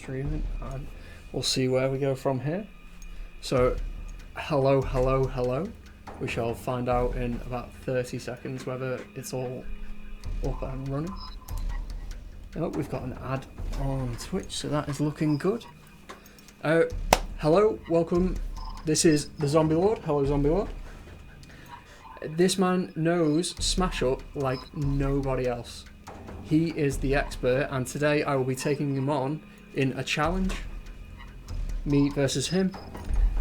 streaming, and we'll see where we go from here. So, hello, hello, hello. We shall find out in about 30 seconds whether it's all up and running. Oh, we've got an ad on Twitch, so that is looking good. Hello, welcome. This is the Zombie Lord. Hello, Zombie Lord. This man knows Smash Up like nobody else. He is the expert, and today I will be taking him on in a challenge. Me versus him.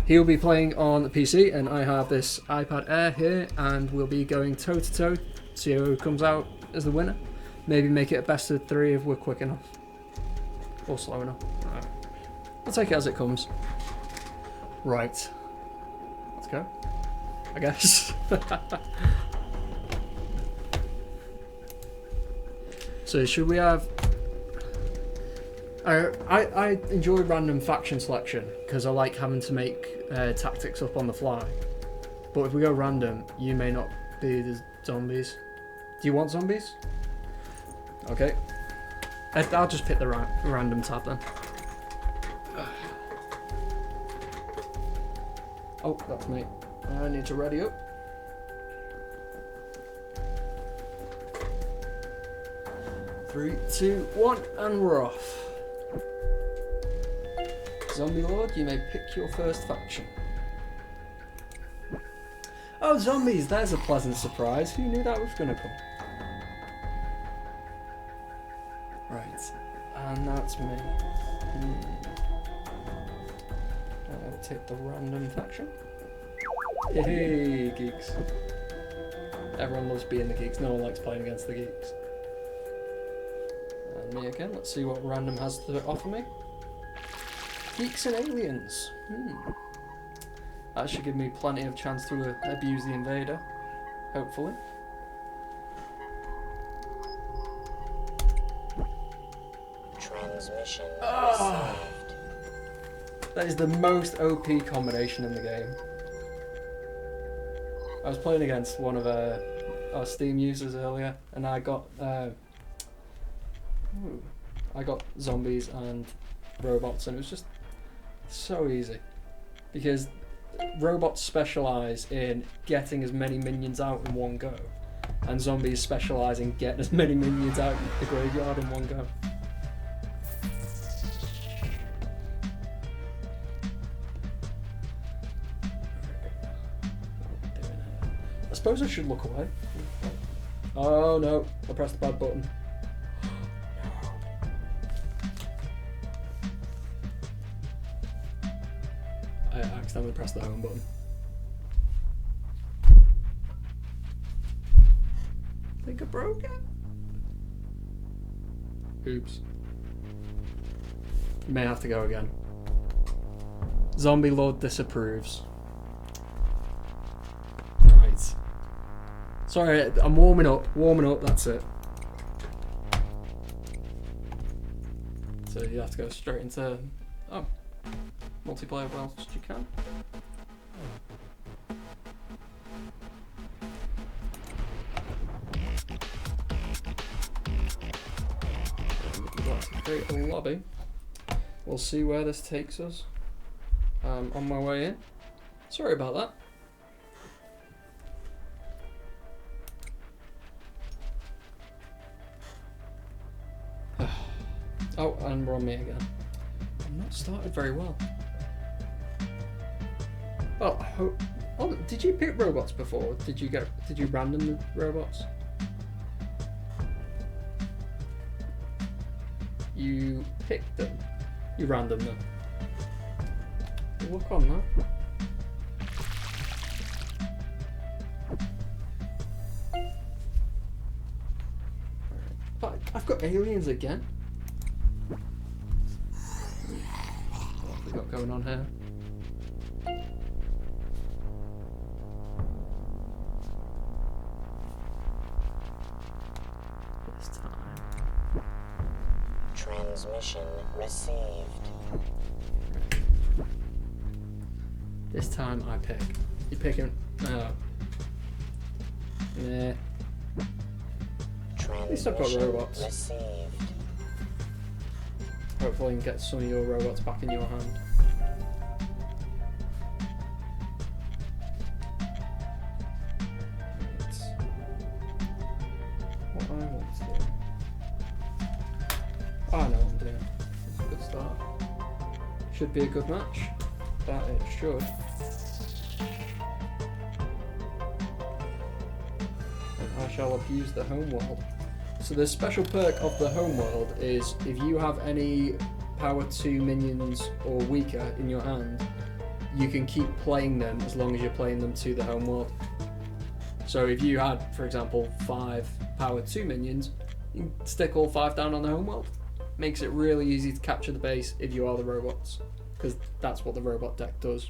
He will be playing on the PC, and I have this iPad Air here, and we'll be going toe to toe, see who comes out as the winner. Maybe make it a best of 3 if we're quick enough. Or slow enough. Right. We'll take it as it comes. Right. Let's go. I guess. So should we have... I enjoy random faction selection because I like having to make tactics up on the fly. But if we go random, you may not be the zombies. Do you want zombies? Okay. I'll just pick the random tab then. Oh, that's me. I need to ready up. Three, two, one, and we're off. Zombie Lord, you may pick your first faction. Oh, zombies! There's a pleasant surprise. Who knew that was going to come? Right, and that's me. I'll take the random faction. Hey, geeks. Everyone loves being the geeks. No one likes playing against the geeks. And me again. Let's see what random has to offer me. Geeks and aliens. That should give me plenty of chance to abuse the invader. Hopefully. Transmission Oh, received. that is the most OP combination in the game. I was playing against one of our Steam users earlier, and I got zombies and robots, and it was just so easy because robots specialize in getting as many minions out in one go, and zombies specialize in getting as many minions out the graveyard in one go. I suppose I should look away. Oh no, I pressed the bad button. I accidentally pressed the home button. I think I broke it. Oops. May have to go again. Zombie Lord disapproves. Right. Sorry, I'm warming up, that's it. So you have to go straight into, multiplayer whilst you can. Let's create a lobby. We'll see where this takes us. On my way in. Sorry about that. Oh, and we're on me again. I'm not started very well. Oh, did you pick robots before? Did you random the robots? You picked them. You random them. Look on that. But I've got aliens again. What have we got going on here? This time. Transmission received. This time I pick. You picking? Oh. Yeah. At least I've got robots. Received. Hopefully you can get some of your robots back in your hand. What I want to do... I know what I'm doing. It's a good start. Should be a good match. That it should. And I shall abuse the homeworld. So the special perk of the homeworld is if you have any power 2 minions or weaker in your hand, you can keep playing them as long as you're playing them to the homeworld. So if you had, for example, 5 power 2 minions, you can stick all 5 down on the homeworld. Makes it really easy to capture the base if you are the robots, because that's what the robot deck does.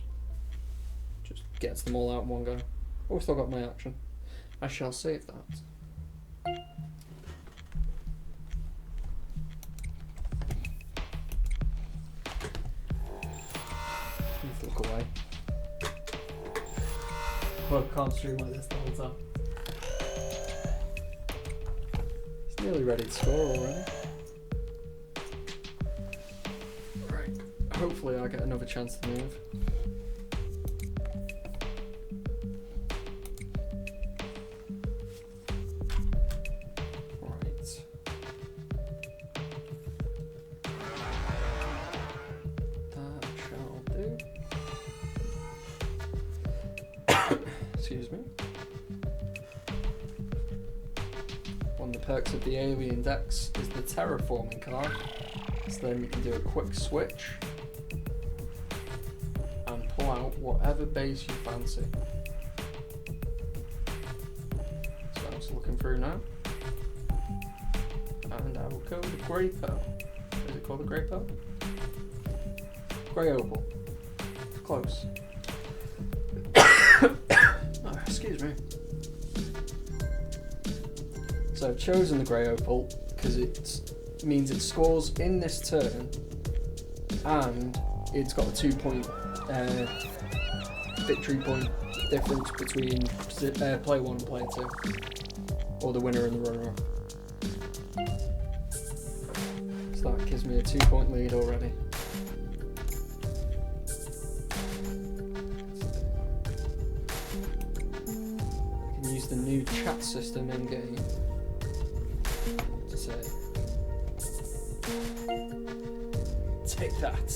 Just gets them all out in one go. Oh, still got my action. I shall save that. Look away. Well, I can't stream like this the whole time. He's nearly ready to score already. Right. Hopefully I get another chance to move. Excuse me. One of the perks of the alien decks is the terraforming card, so then you can do a quick switch and pull out whatever base you fancy. So I'm just looking through now, and I will go with the grey pearl. Is it called the grey pearl? Grey opal. Close. Excuse me. So I've chosen the grey opal because it means it scores in this turn, and it's got a 2-point victory point difference between player 1 and player 2, or the winner and the runner-up. So that gives me a 2-point lead already. The new chat system in game to say, take that.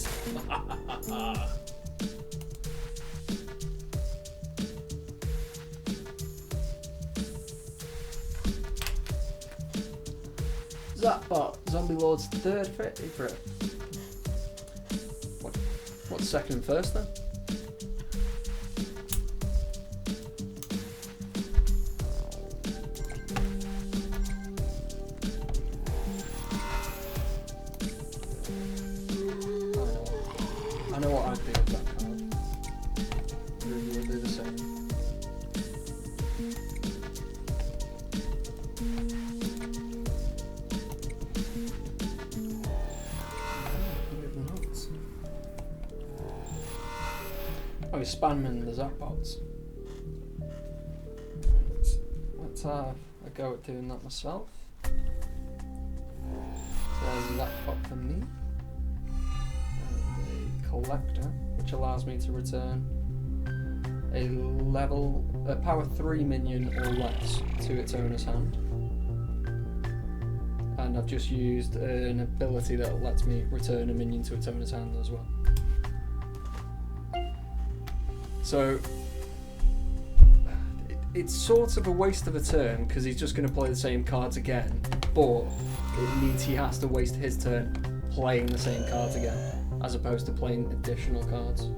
Zapbot, Zombie Lord's third favourite. What's second and first then? I know what I'd do with that card. You would do the same. Oh, he's spamming the Zapbots. Let's have a go at doing that myself. So there's a Zapbot for me. Collector, which allows me to return a power 3 minion or less to its owner's hand. And I've just used an ability that lets me return a minion to its owner's hand as well. So it's sort of a waste of a turn because he's just going to play the same cards again, but it means he has to waste his turn playing the same cards again, as opposed to playing additional cards.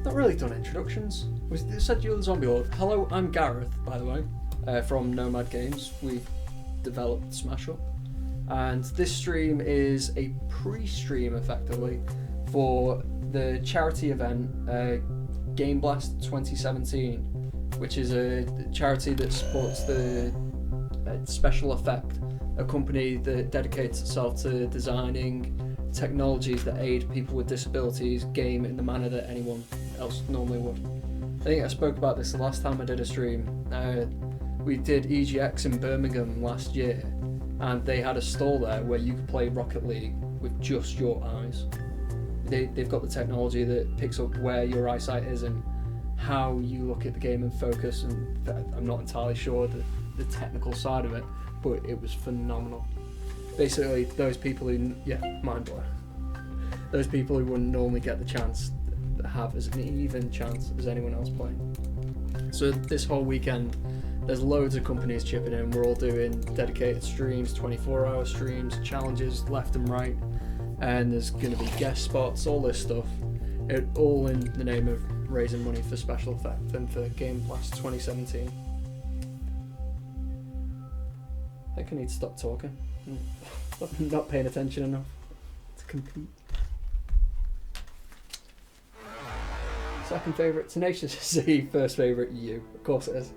Not really done introductions. We said you're the Zombie Lord. Hello, I'm Gareth, by the way, from Nomad Games. We've developed Smash Up. And this stream is a pre-stream, effectively, for the charity event, Game Blast 2017, which is a charity that supports the Special Effect, a company that dedicates itself to designing technologies that aid people with disabilities game in the manner that anyone else normally would. I think I spoke about this the last time I did a stream. we did EGX in Birmingham last year, and they had a stall there where you could play Rocket League with just your eyes. They've got the technology that picks up where your eyesight is and how you look at the game and focus, and I'm not entirely sure the technical side of it, but it was phenomenal. Basically, those people who, mind blowing. Those people who wouldn't normally get the chance have as an even chance as anyone else playing. So this whole weekend, there's loads of companies chipping in. We're all doing dedicated streams, 24-hour streams, challenges left and right, and there's going to be guest spots, all this stuff, all in the name of raising money for Special Effect and for Game Blast 2017. I think I need to stop talking. I'm not paying attention enough to compete. Second favourite, Tenacious Z. First favourite, you. Of course it is.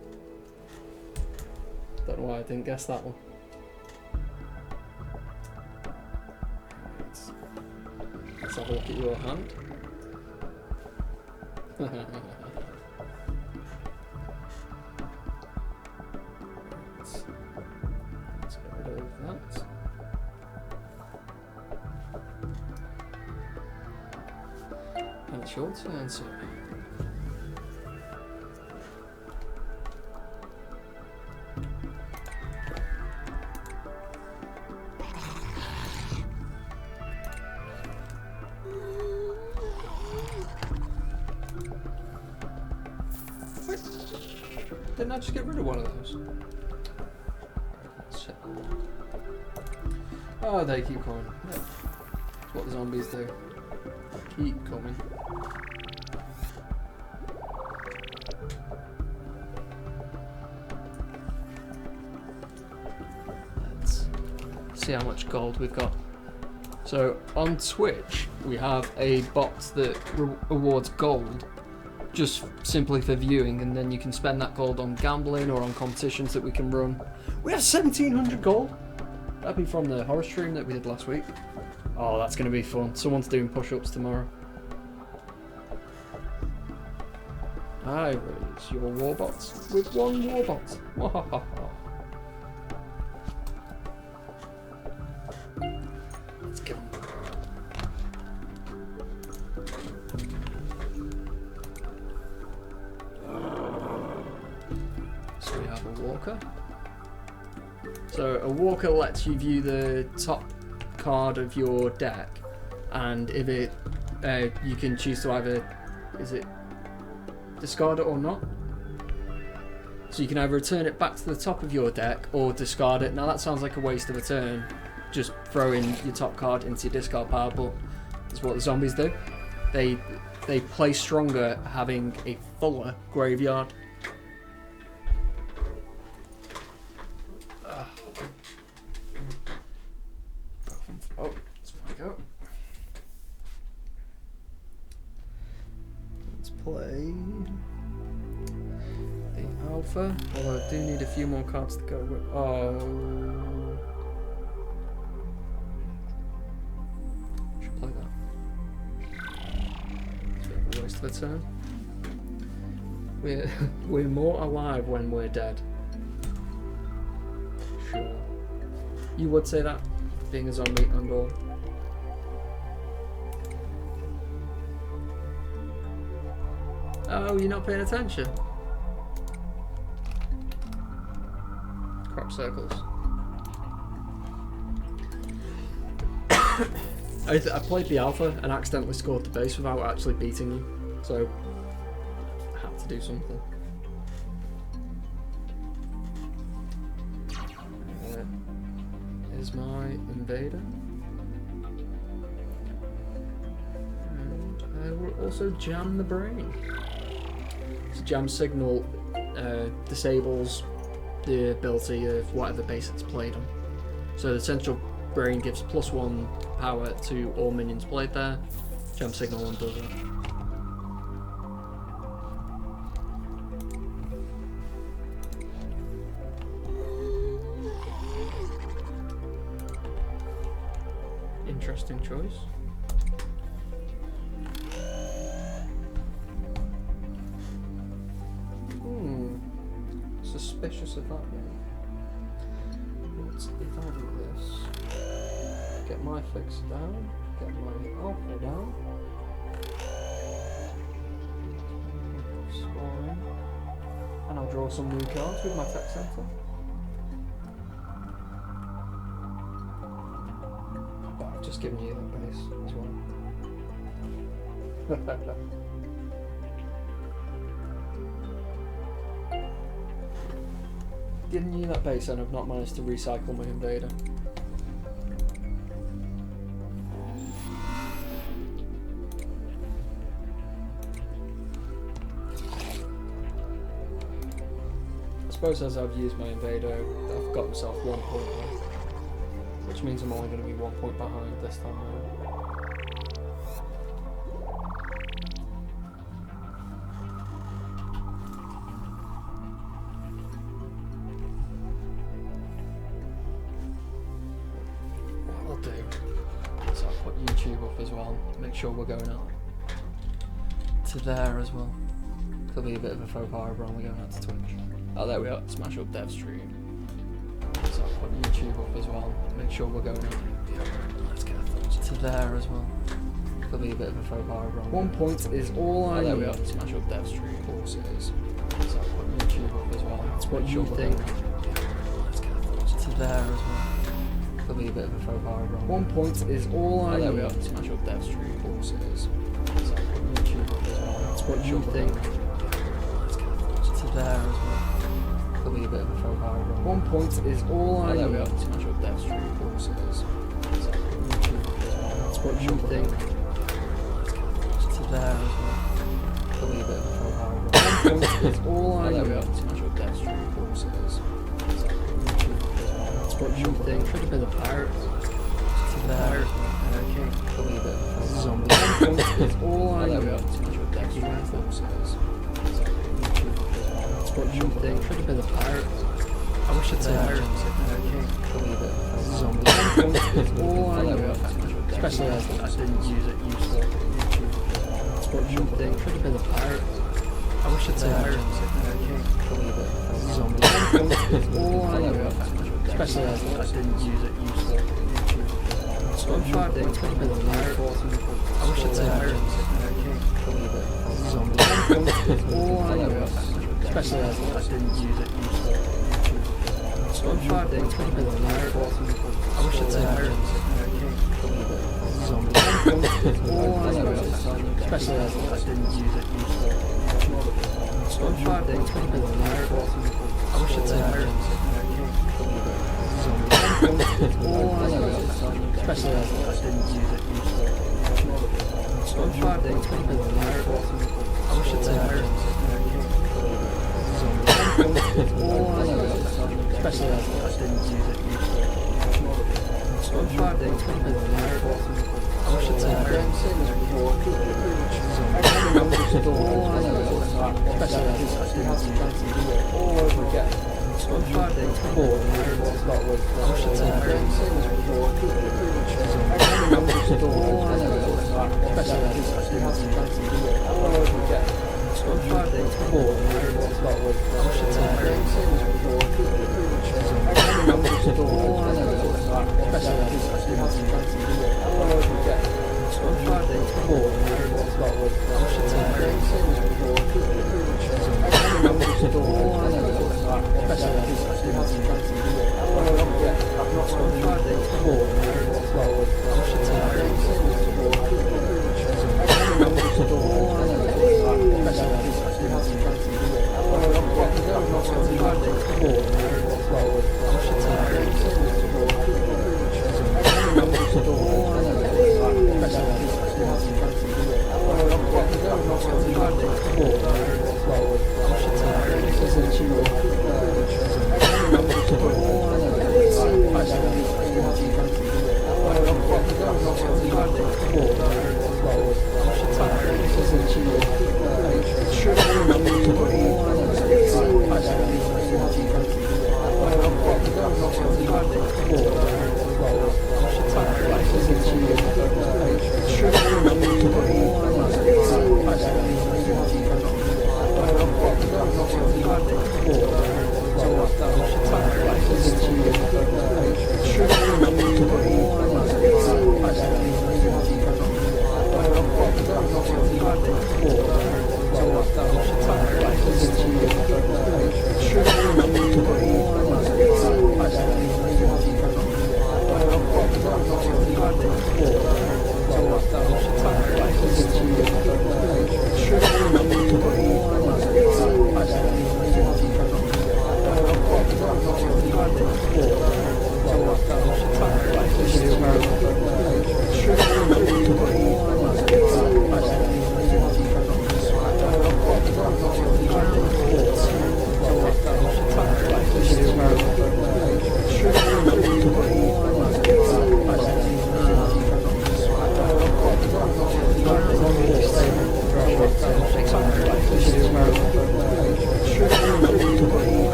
Don't know why I didn't guess that one. Let's have a look at your hand. Let's get rid of that. And it's your turn, sir. Didn't I just get rid of one of those? Oh, they keep coming. Yeah. That's what the zombies do. Keep coming. Let's see how much gold we've got. So on Twitch, we have a bot that awards gold just simply for viewing, and then you can spend that gold on gambling or on competitions that we can run. We have 1,700 gold. That'd be from the horror stream that we did last week. Oh, that's going to be fun. Someone's doing push-ups tomorrow. I raise your warbots with one warbot. Let's go. So we have a walker. So a walker lets you view the top card of your deck, and if it, you can choose to either, discard it or not. So you can either return it back to the top of your deck or discard it. Now that sounds like a waste of a turn, just throwing your top card into your discard pile, but that's what the zombies do. They play stronger having a fuller graveyard. Oh, let's go. Let's play the alpha. Although I do need a few more cards to go with. Oh, should play that. It's a bit of a waste of a turn. We're more alive when we're dead. Sure. You would say that, being a zombie and all. Oh, you're not paying attention. Crop circles. I played the alpha and accidentally scored the base without actually beating you, so I had to do something. Here's my invader. And I will also jam the brain. So jam signal disables the ability of whatever base it's played on. So the central brain gives +1 power to all minions played there. Jam signal one does it. Interesting choice. suspicious of that, mate. But if I do this, get my fix down, get my alpha down, scoring, and I'll draw some new cards with my tech center. But I've just given you that base as well. Giving you that base and I've not managed to recycle my invader. I suppose as I've used my invader, I've got myself 1 point left, which means I'm only going to be 1 point behind this time around. So I'll put YouTube up as well, make sure we're going out to there as well. There'll be a bit of a faux pas over on we're going out to Twitch. Oh, there we are, smash up dev stream. So I'll put YouTube up as well, make sure we're going out let's get a thumbs to there as well. There'll be a bit of a faux pas over on 1 point is all I need. There we are, smash up dev stream courses. So I'll put YouTube up as well. That's what you think. Let's get a thumbs to there as well. There'll be a bit of a faux pas over on 1 point is all I need. There we are, smash up dev stream courses. So I'll put YouTube up as well. That's what you think. Let's get a thumbs to there as well. There'll be a bit of a faux pas over on 1 point is all I need. There we are, smash up dev stream courses. So I'll put YouTube up as well. That's what you think. Let's get a thumbs to there as well. There'll be a bit of a faux pas over on 1 point is all I need. There we are, smash up dev stream courses. What you think should have been a pirate. To there. Okay. Believe it. Zombie. It's all I know. What you think should have been a pirate. I wish it's a pirate. Okay. Believe it. Zombie. It's all I know. Especially as I didn't use it useful. What you think should have been a pirate. I wish it's a pirate. Okay. Believe it. Zombie. It's all I know. Especially as I didn't use it useful. SpongeBob things could have been a pirate. I wish it's a pirate. Believe it. Zombie. All I know. Especially as I didn't use it useful. SpongeBob things could have been a pirate. I wish it's a pirate. Believe it. Zombie. All I know. Especially as I didn't use it useful. SpongeBob things could have been a pirate. I wish it's a pirate. All I know, especially as I didn't use it useful. SpongeBob things could have been a pirate. I wish it's a pirate. All I know, especially as I didn't use it useful. SpongeBob things could have been a pirate. I wish it's a pirate. All I know, especially as I didn't use it all over again. SpongeBob things before I wish it's a pirate. All I know, especially as I didn't use it all over again. SpongeBob things before I wish it's a pirate. All I know, especially as I didn't use it all over again. SpongeBob things before I wish it's a pirate. All I know, especially as I didn't use it all over again. I've not SpongeBob things before I wish it's a pirate. All I know, especially as I didn't use it all over again. I've not SpongeBob things before I wish it's a pirate. All I know, especially as I didn't use it all over again. I've not SpongeBob things before I wish it's a pirate. This isn't you.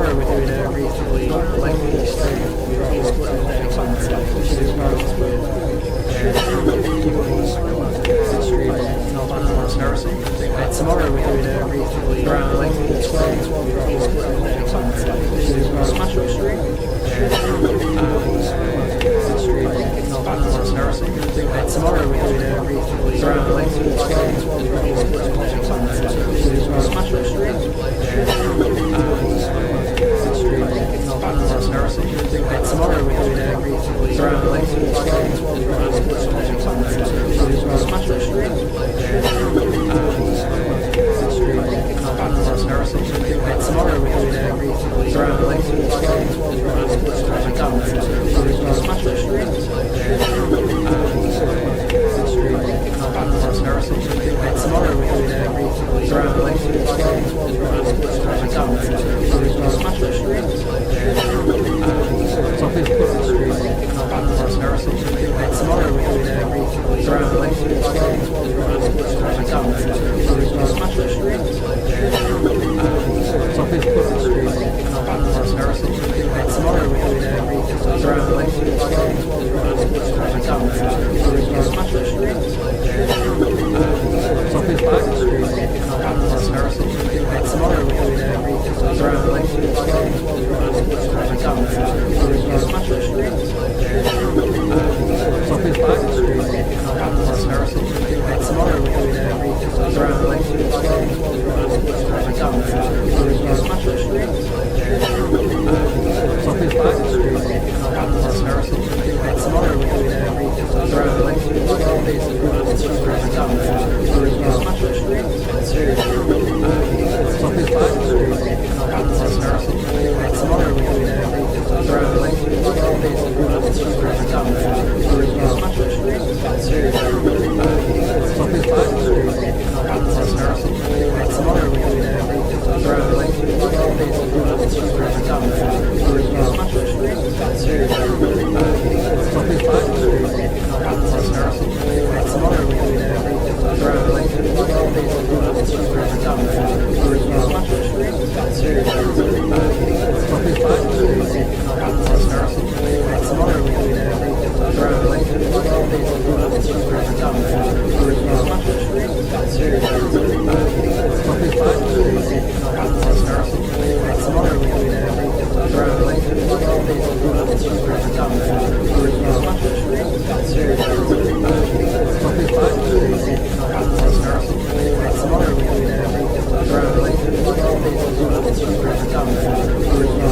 tomorrow we're doing a reasonably lengthy stream. We'll be splitting the day up into two parts with tomorrow we're doing a reasonably lengthy stream. We'll be splitting the day up into two parts. Smash up stream. Tomorrow we're doing a reasonably lengthy stream. We'll be splitting the day up into two parts. Smash up stream. Tomorrow we're doing a reasonably lengthy stream. We'll be splitting the day up into two parts. Smash up stream. Tomorrow we're doing a reasonably lengthy stream. We'll be splitting the day up into two parts. Smash up stream. Tomorrow we're doing a reasonably lengthy stream. We'll be splitting the day up into two parts. Smash up stream. Tomorrow we're doing a reasonably lengthy stream. We'll be splitting the day up into two parts. Smash up stream. Tomorrow we're doing a reasonably lengthy stream. We'll be splitting the day up into two parts. Smash up stream. Tomorrow we're doing a reasonably lengthy stream. We'll be splitting the day up into two parts. Smash up stream. Tomorrow we're doing a reasonably lengthy stream. We'll be splitting the day up into two parts. Smash up stream. Tomorrow we're doing a reasonably lengthy stream. We'll be splitting the day up into two parts. Smash up stream. Tomorrow we're doing a reasonably lengthy stream. We'll be splitting the day up into two parts. Smash up stream. Tomorrow we're doing a reasonably lengthy stream. We'll be splitting the day up into two parts. Smash up stream. Tomorrow we're doing a reasonably lengthy stream. We'll be splitting the day up into two parts. Smash up stream. Tomorrow we're doing a reasonably lengthy stream. We'll be splitting the day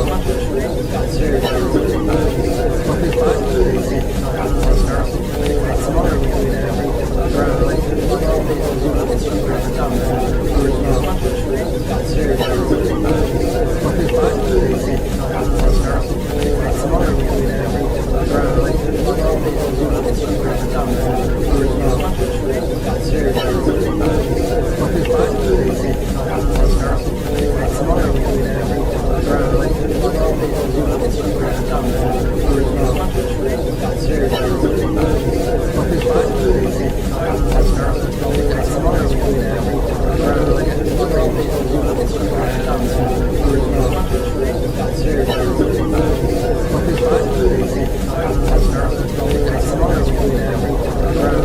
up into two parts. Smash up stream. Tomorrow we're doing a reasonably lengthy stream. We'll be splitting the day up into two parts. Smash up stream. Tomorrow we're doing a reasonably lengthy stream. We'll be splitting the day up into two parts. Smash up stream. Tomorrow we're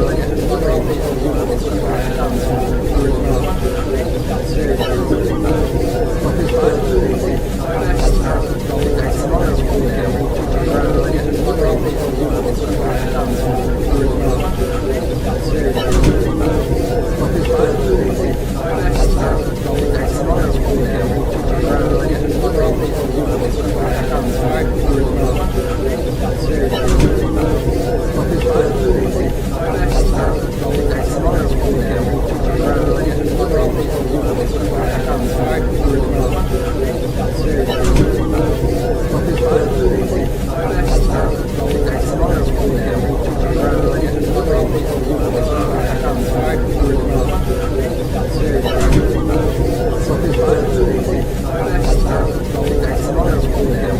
doing a reasonably lengthy stream. We'll be splitting the day up into two parts. Smash up stream. Tomorrow we're doing a reasonably lengthy stream. We'll be splitting the day up into two parts. Smash up stream. Tomorrow we're doing a reasonably lengthy stream. We'll be splitting the day up into two parts. Smash up stream. Tomorrow we're doing a reasonably lengthy stream. We'll be splitting the day up into two parts. Tomorrow we're doing a reasonably lengthy stream. We'll be splitting the day up into two Tomorrow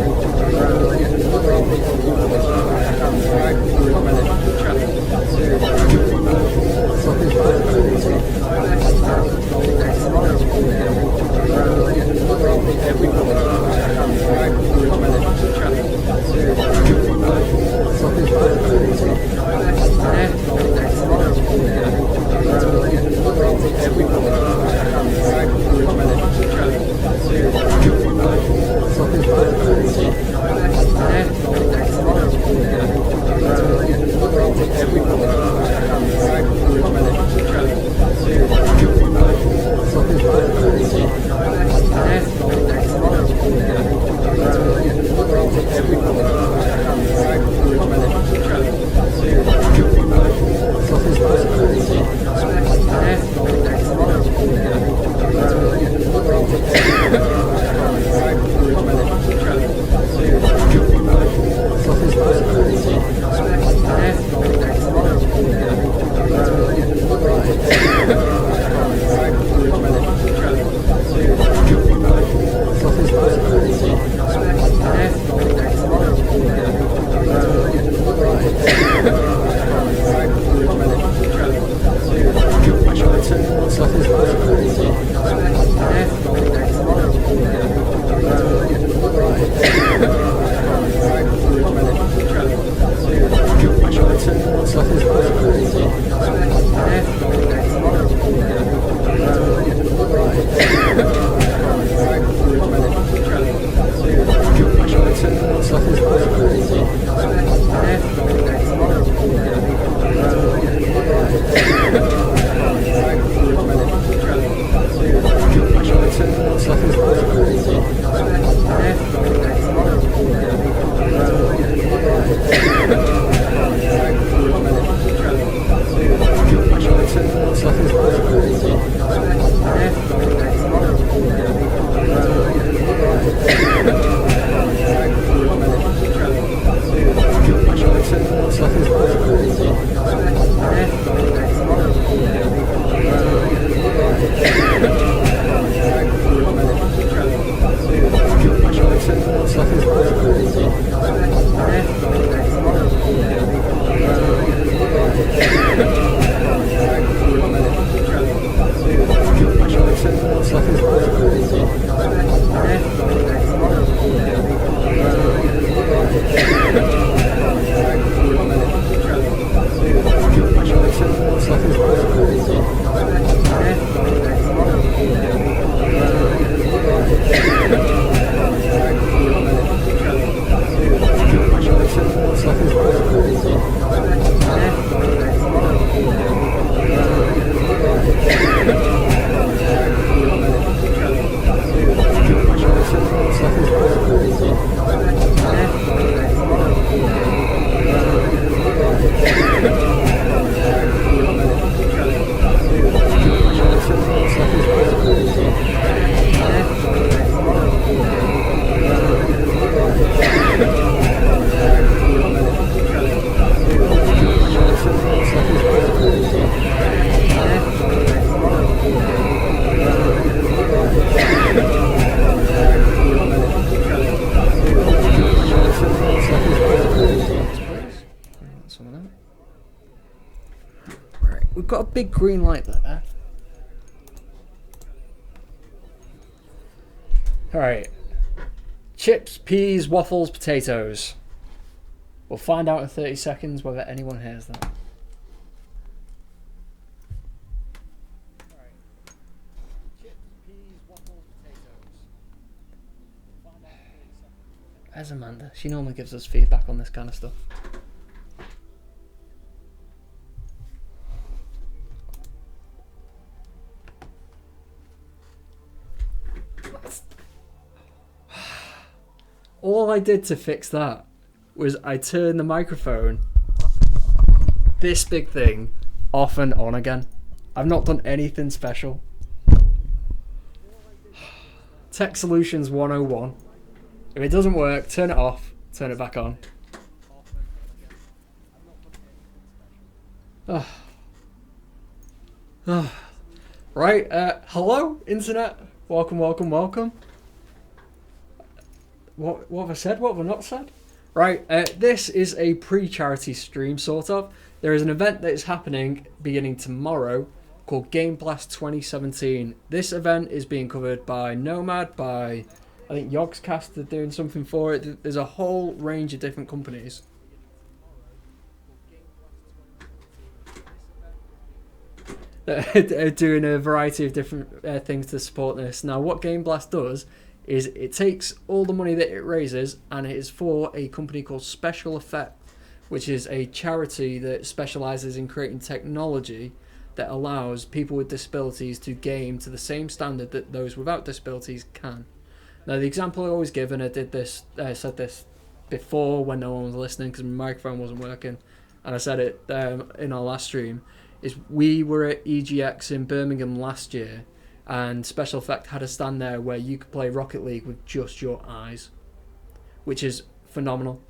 got a big green light there. Alright. Chips, peas, waffles, potatoes. We'll find out in 30 seconds whether anyone hears that. There's Amanda. She normally gives us feedback on this kind of stuff. All I did to fix that was I turned the microphone, this big thing, off and on again. I've not done anything special. Tech Solutions 101. If it doesn't work, turn it off, turn it back on. Right, hello, internet. Welcome, welcome, welcome. What have I said? What have I not said? Right, this is a pre-charity stream, sort of. There is an event that is happening beginning tomorrow called Game Blast 2017. This event is being covered by Nomad, by I think Yogscast are doing something for it. There's a whole range of different companies. That are doing a variety of different things to support this. Now, what Game Blast does is it takes all the money that it raises and it is for a company called Special Effect, which is a charity that specialises in creating technology that allows people with disabilities to game to the same standard that those without disabilities can. Now, the example I always give, and I said this before when no one was listening because my microphone wasn't working, and I said it in our last stream, is we were at EGX in Birmingham last year, and Special Effect had a stand there where you could play Rocket League with just your eyes, which is phenomenal.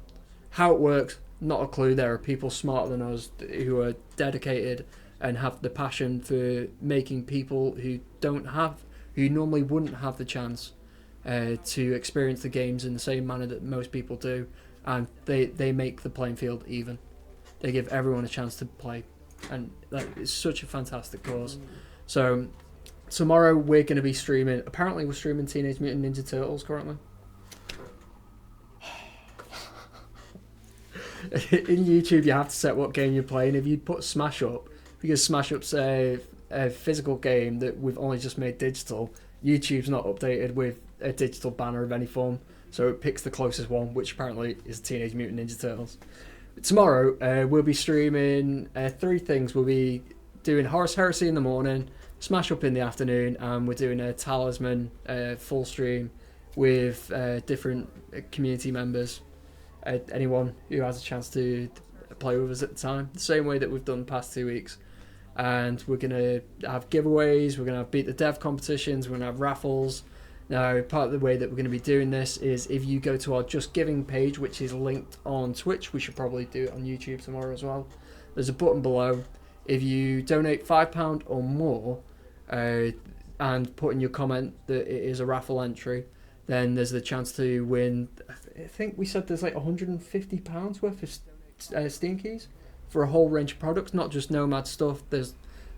How it works, not a clue. There are people smarter than us who are dedicated and have the passion for making people who normally wouldn't have the chance to experience the games in the same manner that most people do, and they make the playing field even. They give everyone a chance to play, and that is such a fantastic cause. So tomorrow we're going to be streaming. Apparently we're streaming Teenage Mutant Ninja Turtles currently. In YouTube you have to set what game you're playing. If you put Smash Up, because Smash Up's a physical game that we've only just made digital, YouTube's not updated with a digital banner of any form, so it picks the closest one, which apparently is Teenage Mutant Ninja Turtles. Tomorrow we'll be streaming 3 things. We'll be doing Horus Heresy in the morning, Smash Up in the afternoon, and we're doing a Talisman full stream with different community members, anyone who has a chance to play with us at the time, the same way that we've done the past 2 weeks. And we're going to have giveaways, we're going to have Beat the Dev competitions, we're going to have raffles. Now, part of the way that we're going to be doing this is if you go to our Just Giving page, which is linked on Twitch, we should probably do it on YouTube tomorrow as well. There's a button below. If you donate £5 or more and put in your comment that it is a raffle entry, then there's the chance to win. I think we said there's like £150 worth of Steam keys for a whole range of products, not just Nomad stuff. There's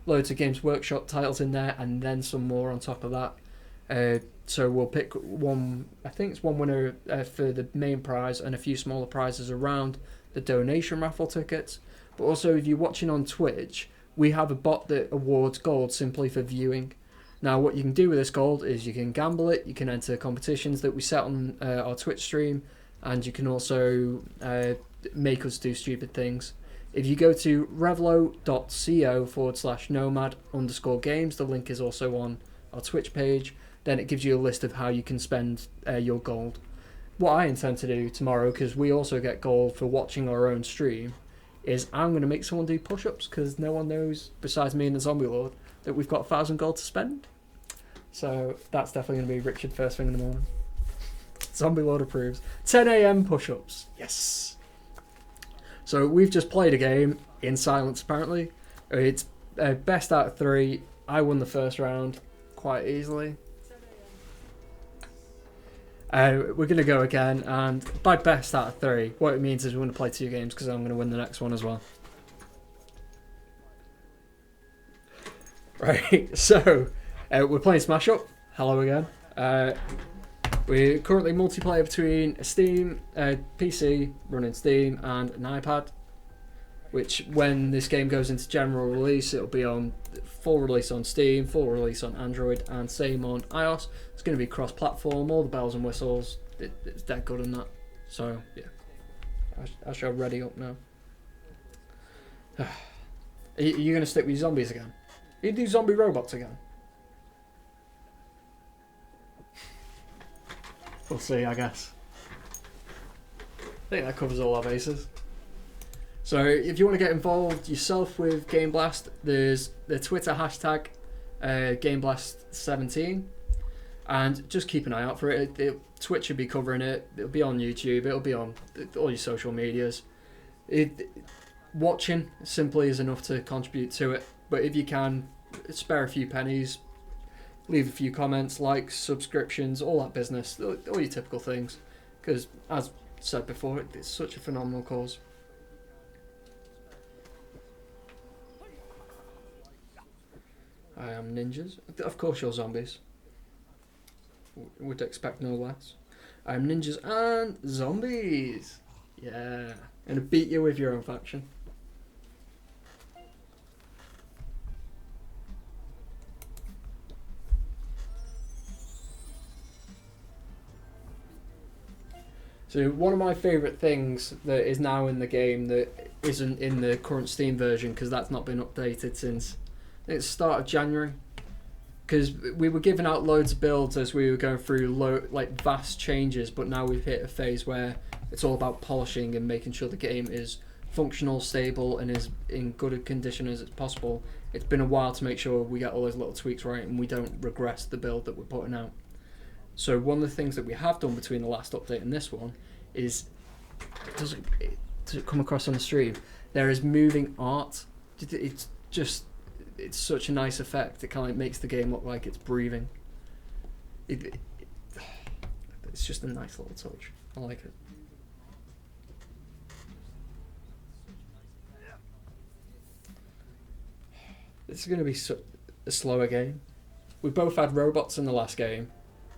loads of Games Workshop titles in there and then some more on top of that. So we'll pick one, I think it's one winner for the main prize and a few smaller prizes around the donation raffle tickets. But also, if you're watching on Twitch, we have a bot that awards gold simply for viewing. Now, what you can do with this gold is you can gamble it, you can enter competitions that we set on our Twitch stream, and you can also make us do stupid things. If you go to revlo.co/nomad_games, the link is also on our Twitch page, then it gives you a list of how you can spend your gold. What I intend to do tomorrow, because we also get gold for watching our own stream, is I'm going to make someone do push-ups, because no one knows, besides me and the Zombie Lord, that we've got 1,000 gold to spend. So that's definitely going to be Richard first thing in the morning. Zombie Lord approves. 10 a.m. push-ups. Yes! So we've just played a game in silence, apparently. It's best out of 3. I won the first round quite easily. We're going to go again, and by best out of 3, what it means is we're going to play 2 games because I'm going to win the next one as well. Right, so we're playing Smash Up. Hello again. We're currently multiplayer between Steam, PC, running Steam, and an iPad. Which, when this game goes into general release, it'll be on full release on Steam, full release on Android, and same on iOS. It's going to be cross-platform, all the bells and whistles. It's that good on that. So yeah, I shall ready up now. Are you going to stick with zombies again? You do zombie robots again? We'll see, I guess. I think that covers all our bases. So if you want to get involved yourself with Game Blast, there's the Twitter hashtag GameBlast17, and just keep an eye out for it. Twitch will be covering it. It'll be on YouTube. It'll be on all your social medias. Watching simply is enough to contribute to it, but if you can, spare a few pennies, leave a few comments, likes, subscriptions, all that business, all your typical things, because as said before, it's such a phenomenal cause. I am ninjas. Of course you're zombies. Would expect no less. I am ninjas and zombies. Yeah. I'm gonna beat you with your own faction. So one of my favourite things that is now in the game that isn't in the current Steam version, because that's not been updated since the start of January, because we were giving out loads of builds as we were going through vast changes, but now we've hit a phase where it's all about polishing and making sure the game is functional, stable, and is in good a condition as it's possible. It's been a while to make sure we get all those little tweaks right and we don't regress the build that we're putting out. So one of the things that we have done between the last update and this one is, does it come across on the stream? There is moving art. It's such a nice effect. It kind of makes the game look like it's breathing. It's just a nice little touch. I like it. This is going to be a slower game. We both had robots in the last game,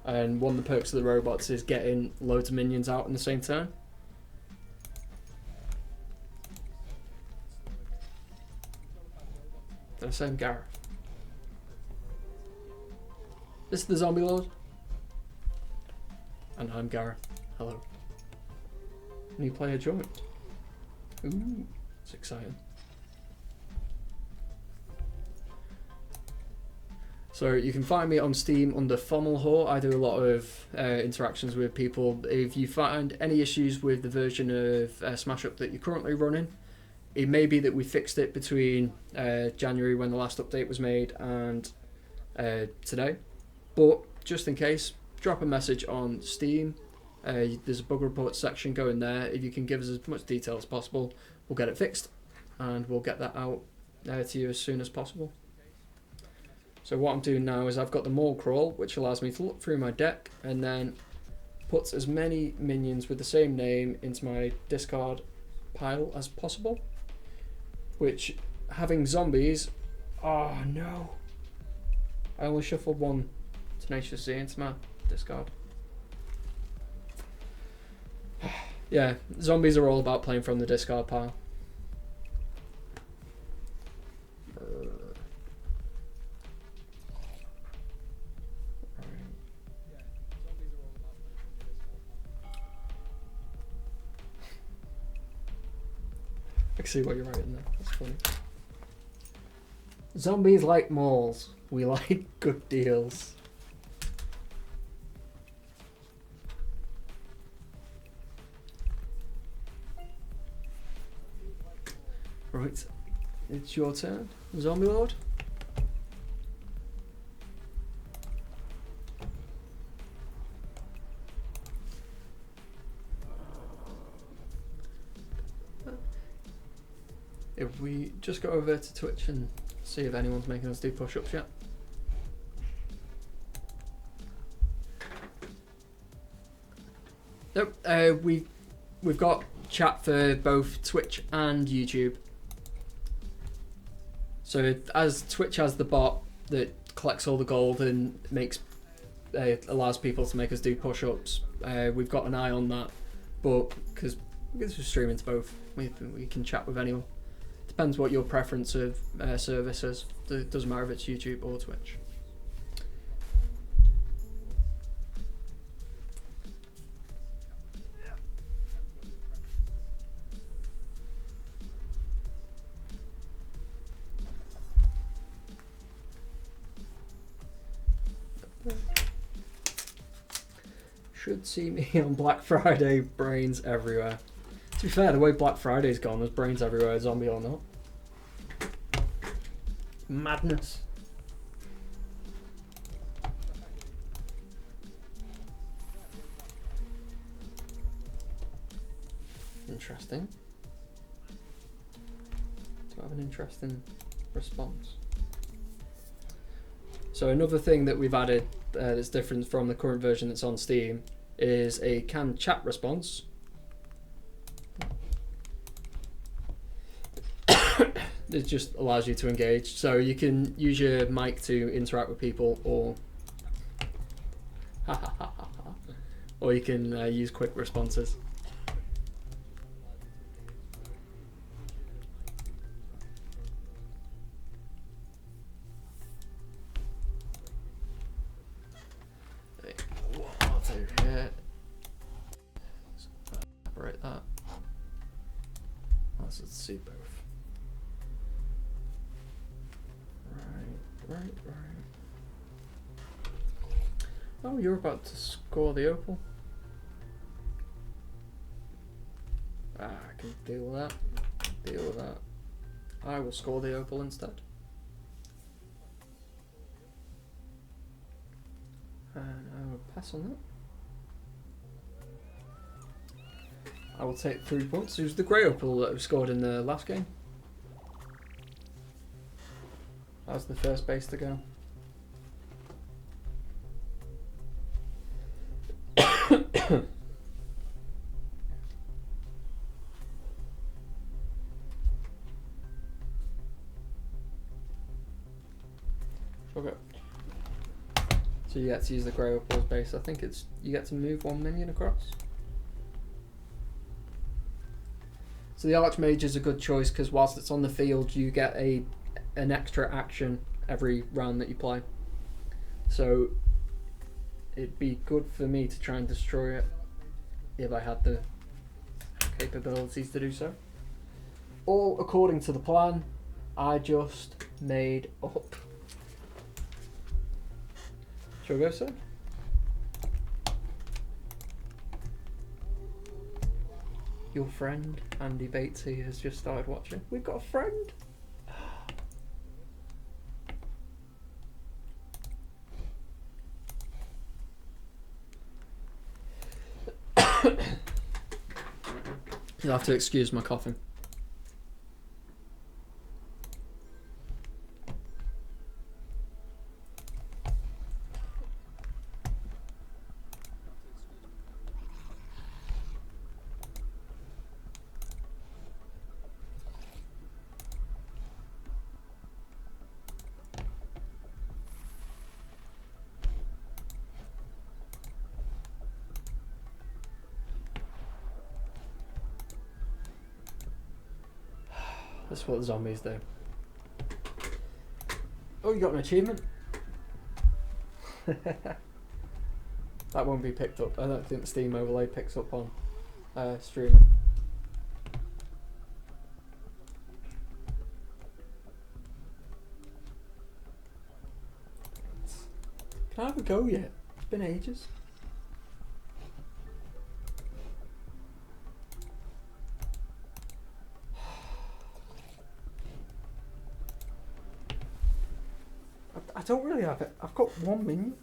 and one of the perks of the robots is getting loads of minions out in the same turn. Did I say I'm Gareth? This is the Zombie Lord. And I'm Gareth. Hello. New player joined. Ooh, it's exciting. So you can find me on Steam under Fommelhor. I do a lot of interactions with people. If you find any issues with the version of Smash Up that you're currently running, it may be that we fixed it between January, when the last update was made, and today. But just in case, drop a message on Steam. There's a bug report section, go in there. If you can give us as much detail as possible, we'll get it fixed, and we'll get that out to you as soon as possible. So what I'm doing now is I've got the mall crawl, which allows me to look through my deck and then puts as many minions with the same name into my discard pile as possible. Which, having zombies, oh no, I only shuffled one Tenacious Z into my discard. Yeah, zombies are all about playing from the discard pile. I can see what you're writing there. That's funny. Zombies like malls. We like good deals. Right. It's your turn, Zombie Lord. If we just go over to Twitch and see if anyone's making us do push-ups yet. Nope. We've got chat for both Twitch and YouTube. So as Twitch has the bot, that collects all the gold and allows people to make us do push-ups. We've got an eye on that, but because we're streaming to both, we can chat with anyone. Depends what your preference of service is. It doesn't matter if it's YouTube or Twitch. Should see me on Black Friday, brains everywhere. To be fair, the way Black Friday's gone, there's brains everywhere, zombie or not. Madness. Interesting. Do I have an interesting response? So another thing that we've added that's different from the current version that's on Steam is a canned chat response. It just allows you to engage. So you can use your mic to interact with people, or or you can use quick responses. Separate that. Let's see both. Right. Oh, you're about to score the opal. I can deal with that. I will score the opal instead. And I will pass on that. I will take 3 points. It was the grey opal that we scored in the last game. That was the first base to go. Okay. So you get to use the grey opal's base. I think it's you get to move 1 minion across. So the Archmage is a good choice because whilst it's on the field, you get an extra action every round that you play. So it'd be good for me to try and destroy it if I had the capabilities to do so. All according to the plan I just made up. Shall we go, sir? Your friend Andy Batesy has just started watching. We've got a friend. You'll have to excuse my coughing. That's what the zombies do. Oh, you got an achievement? That won't be picked up. I don't think the Steam overlay picks up on streaming. Can I have a go yet? It's been ages. I don't really have it. I've got 1 minion.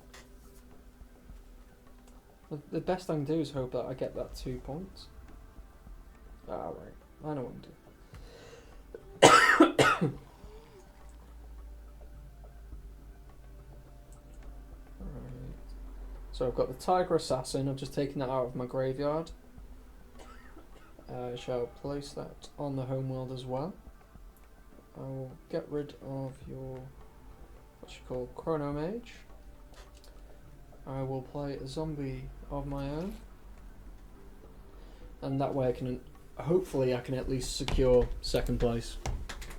The best I can do is hope that I get that 2 points. Ah, right. I know what I'm doing. Right. So I've got the Tiger Assassin. I've just taken that out of my graveyard. I shall place that on the homeworld as well. I will get rid of your... what you call Chrono Mage. I will play a zombie of my own, and that way I can, hopefully I can at least secure second place,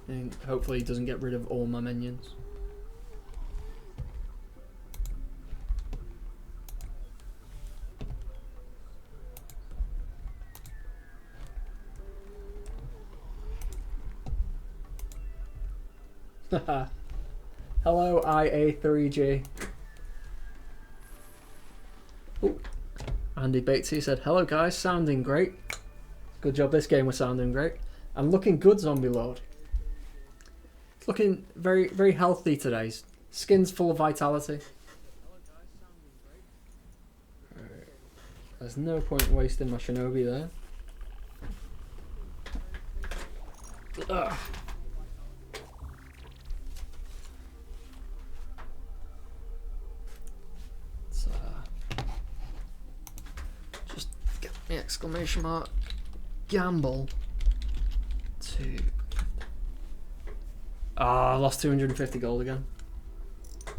and hopefully he doesn't get rid of all my minions. Hello, IA3G. Ooh. Andy Batesy said, hello guys, sounding great. Good job, this game was sounding great. I'm looking good, Zombie Lord. It's looking very, very healthy today. Skin's full of vitality. Right. There's no point wasting my shinobi there. Ugh. Just get the exclamation mark. Gamble. I lost 250 gold again. As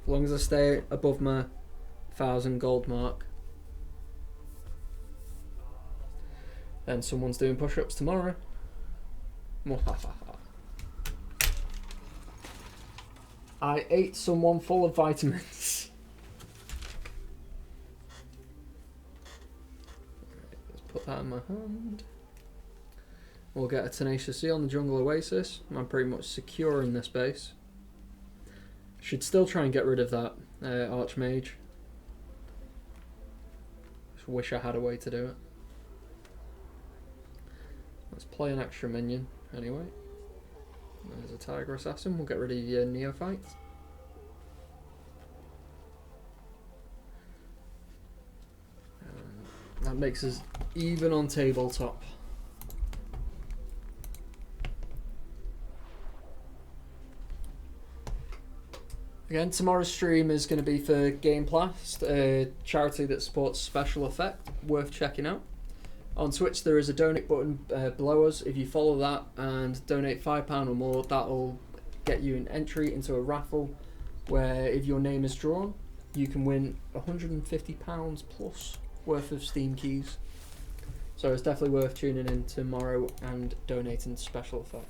long as I stay above my 1,000 gold mark, then someone's doing push-ups tomorrow. I ate someone full of vitamins. Right, let's put that in my hand. We'll get a Tenacious C on the Jungle Oasis. I'm pretty much secure in this base. Should still try and get rid of that Archmage. Just wish I had a way to do it. Let's play an extra minion anyway. There's a Tiger Assassin. We'll get rid of your Neophyte. That makes us even on tabletop. Again, tomorrow's stream is going to be for Gameplast, a charity that supports special effect, worth checking out. On Twitch there is a donate button below us. If you follow that and donate £5 or more, that'll get you an entry into a raffle where if your name is drawn, you can win £150 plus worth of Steam keys. So it's definitely worth tuning in tomorrow and donating to special effect.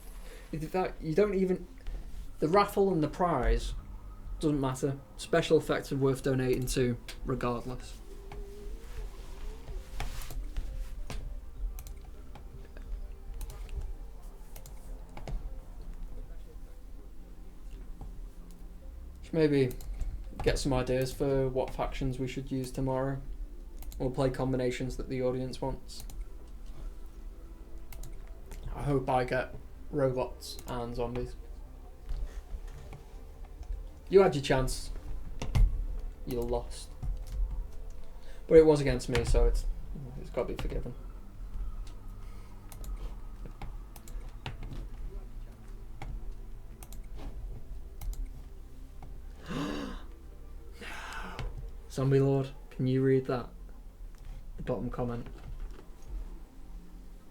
In fact, you don't even... The raffle and the prize doesn't matter. Special effects are worth donating to regardless. Should maybe get some ideas for what factions we should use tomorrow. We'll play combinations that the audience wants. I hope I get robots and zombies. You had your chance. You lost. But it was against me, so it's got to be forgiven. No. Zombie Lord, can you read that? The bottom comment.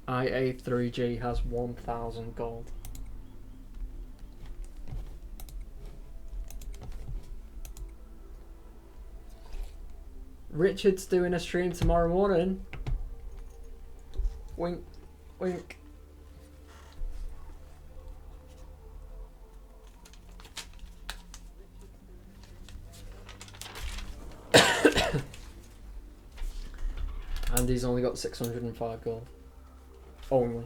IA3G has 1,000 gold. Richard's doing a stream tomorrow morning. Wink, wink. Andy's only got 605 gold. Only.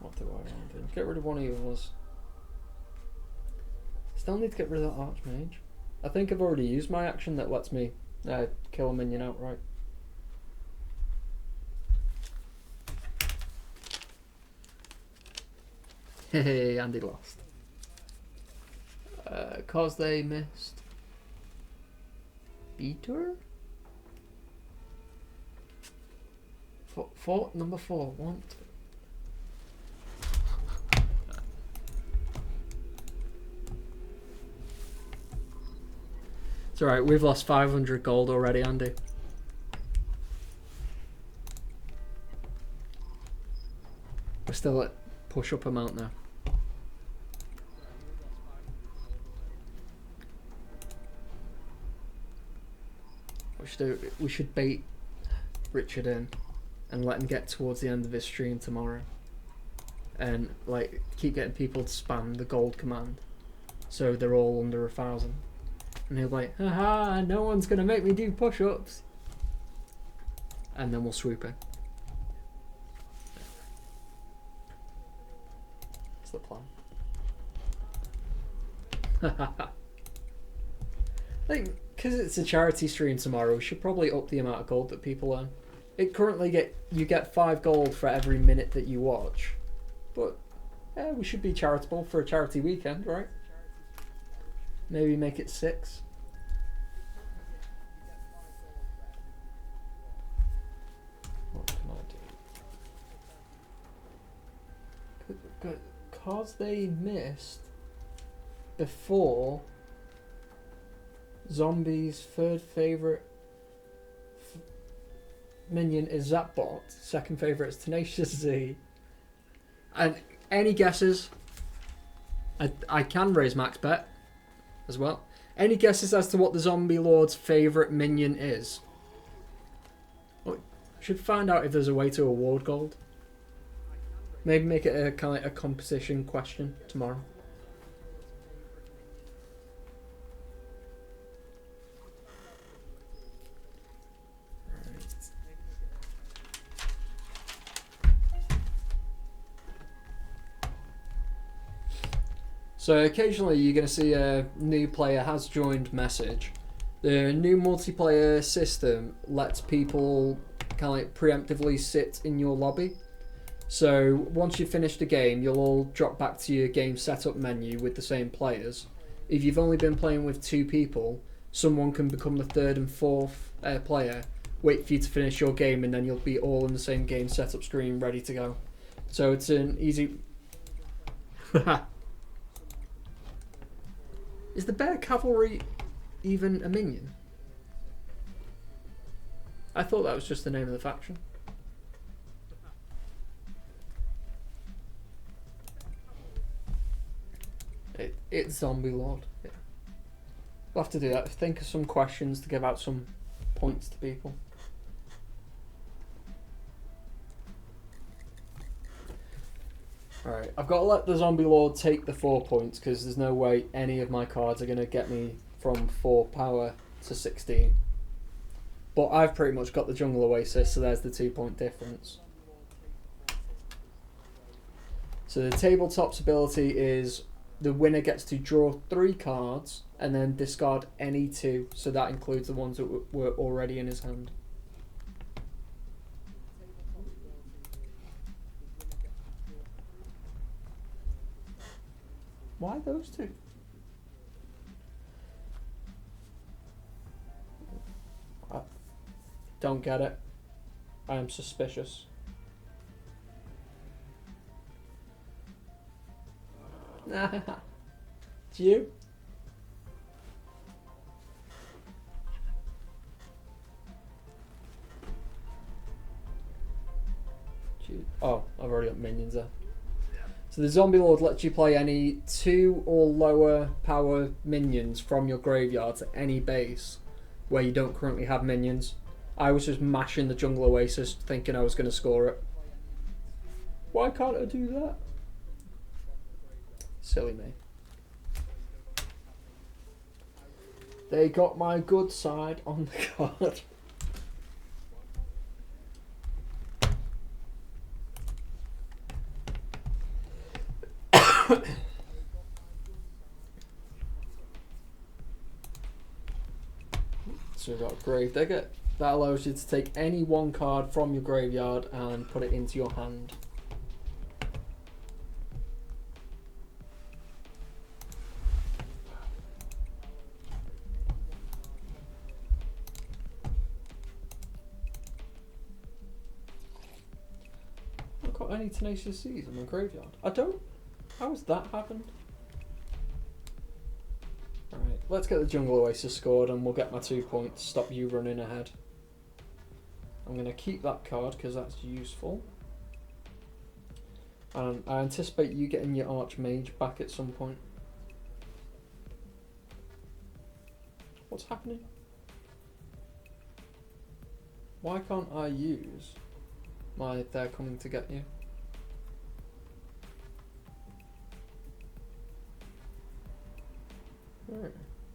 What do I want to do? Get rid of one of yours. Still need to get rid of that Archmage. I think I've already used my action that lets me kill a minion outright. Hey, Andy lost. Cause they missed. Beater? Number 4. Want? It's alright, we've lost 500 gold already, Andy. We're still at push-up amount now. We should bait Richard in and let him get towards the end of his stream tomorrow. And like keep getting people to spam the gold command. So they're all under 1,000. And he'll be like, haha, no one's gonna make me do push-ups. And then we'll swoop in. That's the plan. I think because it's a charity stream tomorrow, we should probably up the amount of gold that people earn. It currently you get 5 gold for every minute that you watch. But yeah, we should be charitable for a charity weekend, right? Maybe make it 6. What can I do? Because they missed before Zombie's third favourite minion is Zapbot. Second favourite is Tenacious Z. And any guesses? I can raise max bet as well. Any guesses as to what the Zombie Lord's favourite minion is? Well, should find out if there's a way to award gold. Maybe make it a kind of a composition question tomorrow. So occasionally you're going to see a new player has joined message. The new multiplayer system lets people kind of like preemptively sit in your lobby. So once you've finished a game, you'll all drop back to your game setup menu with the same players. If you've only been playing with 2 people, someone can become the 3rd and 4th player, wait for you to finish your game, and then you'll be all in the same game setup screen ready to go. So it's an easy... Is the Bear Cavalry even a minion? I thought that was just the name of the faction. It's Zombie Lord. Yeah. We'll have to do that. Think of some questions to give out some points to people. Alright, I've got to let the Zombie Lord take the 4 points because there's no way any of my cards are going to get me from 4 power to 16. But I've pretty much got the Jungle Oasis, so there's the 2-point difference. So the tabletop's ability is the winner gets to draw 3 cards and then discard any 2, so that includes the ones that were already in his hand. Why those 2? I don't get it. I am suspicious. It's you? Oh, I've already got minions there. So the Zombie Lord lets you play any 2 or lower power minions from your graveyard to any base where you don't currently have minions. I was just mashing the Jungle Oasis thinking I was going to score it. Why can't I do that? Silly me. They got my good side on the card. So we've got Gravedigger. That allows you to take any 1 card from your graveyard and put it into your hand. I've got any Tenacious Z's in my graveyard. I don't. How has that happened? Alright, let's get the Jungle Oasis scored and we'll get my 2 points. Stop you running ahead. I'm going to keep that card because that's useful. I anticipate you getting your Archmage back at some point. What's happening? Why can't I use my they're coming to get you?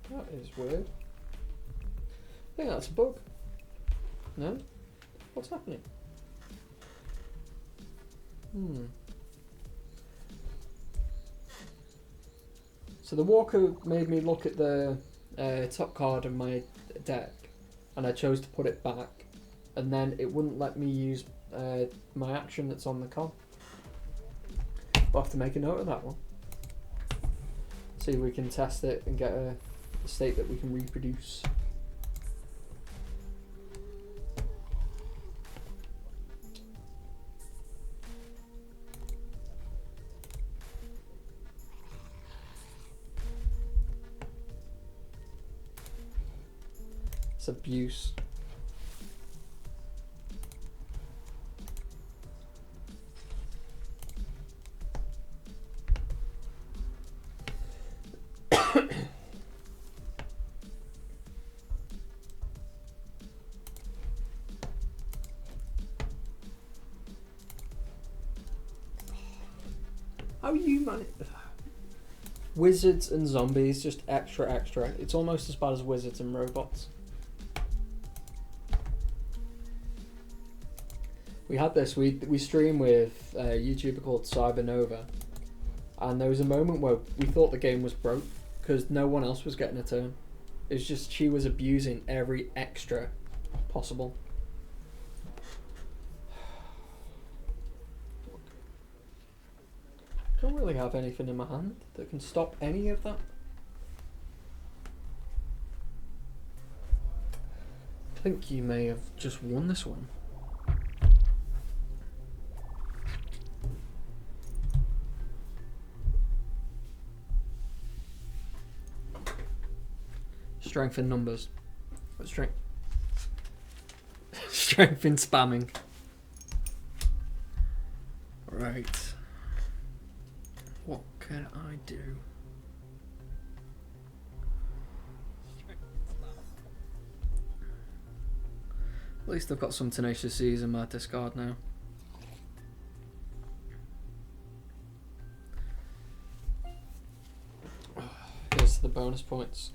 That is weird. I think that's a bug. No? What's happening? So the Walker made me look at the top card of my deck, and I chose to put it back, and then it wouldn't let me use my action that's on the con. We'll have to make a note of that one. See if we can test it and get a state that we can reproduce. It's abuse. How you man? Wizards and zombies, just extra. It's almost as bad as wizards and robots. We had this. We stream with a YouTuber called Cybernova, and there was a moment where we thought the game was broke because no one else was getting a turn. It was just she was abusing every extra possible. I don't really have anything in my hand that can stop any of that. I think you may have just won this one. Strength in numbers. Strength. Strength in spamming. Right. What can I do? At least I've got some Tenacious Seas in my discard now. Here's the bonus points.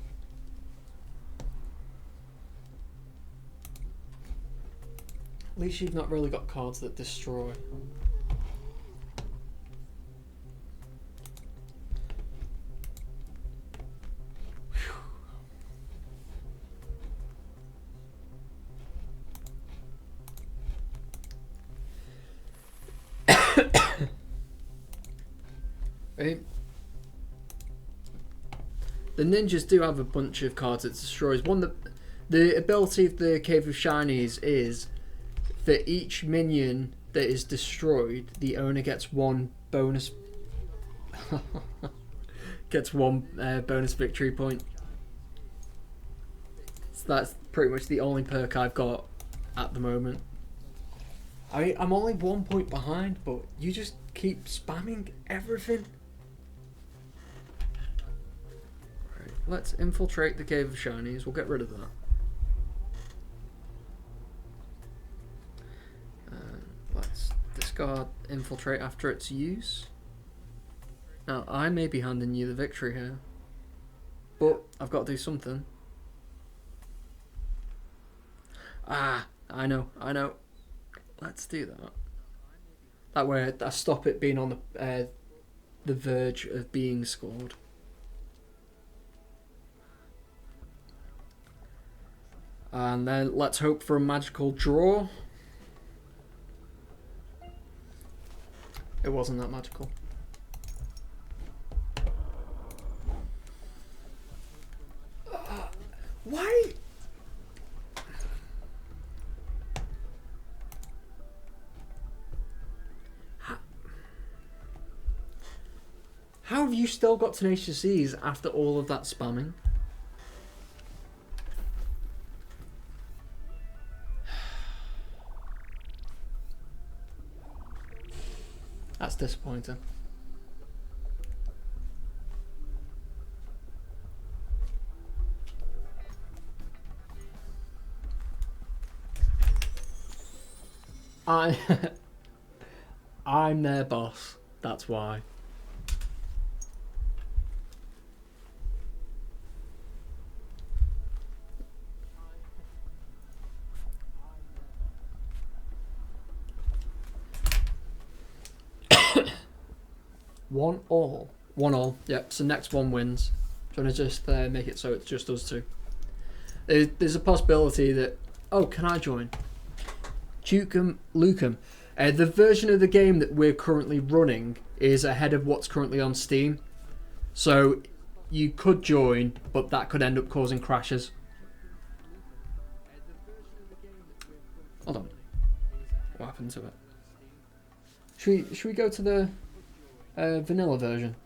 At least you've not really got cards that destroy. Right. The ninjas do have a bunch of cards that destroys. One that the ability of the Cave of Shinies is for each minion that is destroyed, the owner gets one bonus bonus victory point. So that's pretty much the only perk I've got at the moment. I'm only 1 point behind, but you just keep spamming everything. Right, let's infiltrate the Cave of Shinies. We'll get rid of that. Let's discard infiltrate after its use. Now, I may be handing you the victory here, but I've got to do something. Ah, I know. Let's do that. That way I stop it being on the verge of being scored. And then let's hope for a magical draw. It wasn't that magical. Why? How have you still got Tenacious Seas after all of that spamming? That's disappointing. I I'm their boss. That's why. One all. One all. Yep. So next one wins. Trying to just make it so it's just us two. There's a possibility that. Oh, can I join? Dukem Lukem. The version of the game that we're currently running is ahead of what's currently on Steam. So you could join, but that could end up causing crashes. Hold on. What happened to it? Should we go to the vanilla version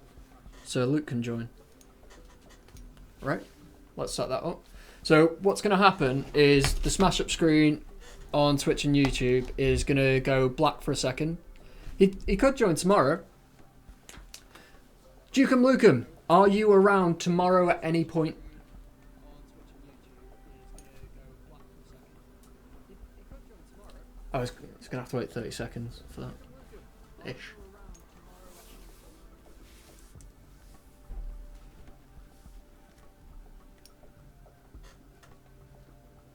so Luke can join? Right. Let's set that up. So what's going to happen is the smash up screen on Twitch and YouTube is going to go black for a second. He could join tomorrow. Dukem Lukem, are you around tomorrow at any point? Oh, it's going to have to wait 30 seconds for that. Ish.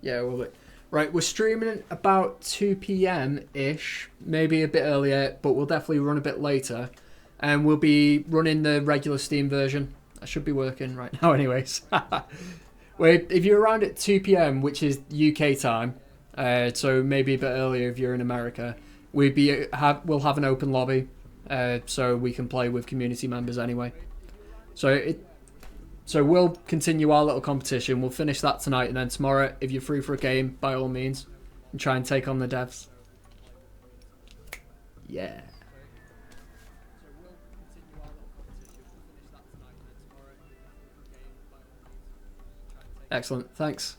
Yeah, we'll wait. Right, we're streaming about 2 p.m-ish, maybe a bit earlier, but we'll definitely run a bit later. And we'll be running the regular Steam version. I should be working right now anyways. Wait, if you're around at 2 p.m, which is UK time, so maybe a bit earlier if you're in America, we'll have an open lobby, so we can play with community members anyway. So we'll continue our little competition. We'll finish that tonight, and then tomorrow, if you're free for a game, by all means, and try and take on the devs. Yeah. Excellent. Thanks.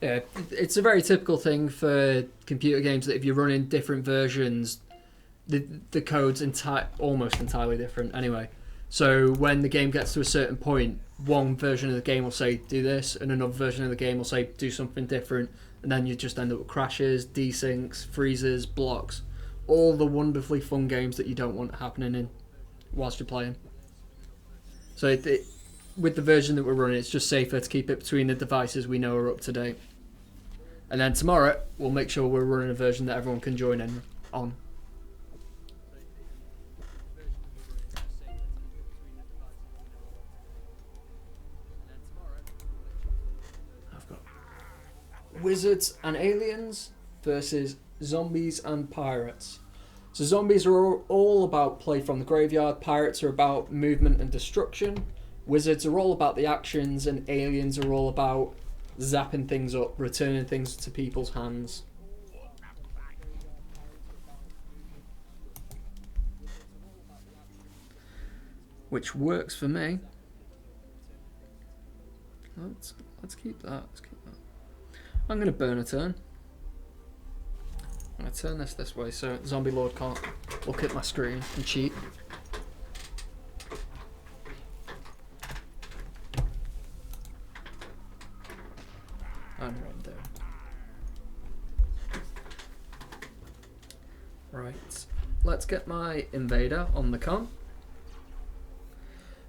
Yeah, it's a very typical thing for computer games that if you're running different versions, the code's almost entirely different anyway. So when the game gets to a certain point, one version of the game will say do this, and another version of the game will say do something different, and then you just end up with crashes, desyncs, freezes, blocks, all the wonderfully fun games that you don't want happening whilst you're playing. So with the version that we're running, it's just safer to keep it between the devices we know are up to date. And then tomorrow, we'll make sure we're running a version that everyone can join in on. I've got wizards and aliens versus zombies and pirates. So zombies are all about play from the graveyard, pirates are about movement and destruction, wizards are all about the actions, and aliens are all about zapping things up, returning things to people's hands. Which works for me. Let's keep that. I'm going to burn a turn. I'm going to turn this way so Zombie Lord can't look at my screen and cheat. I know what I'm doing. Right, let's get my invader on the con.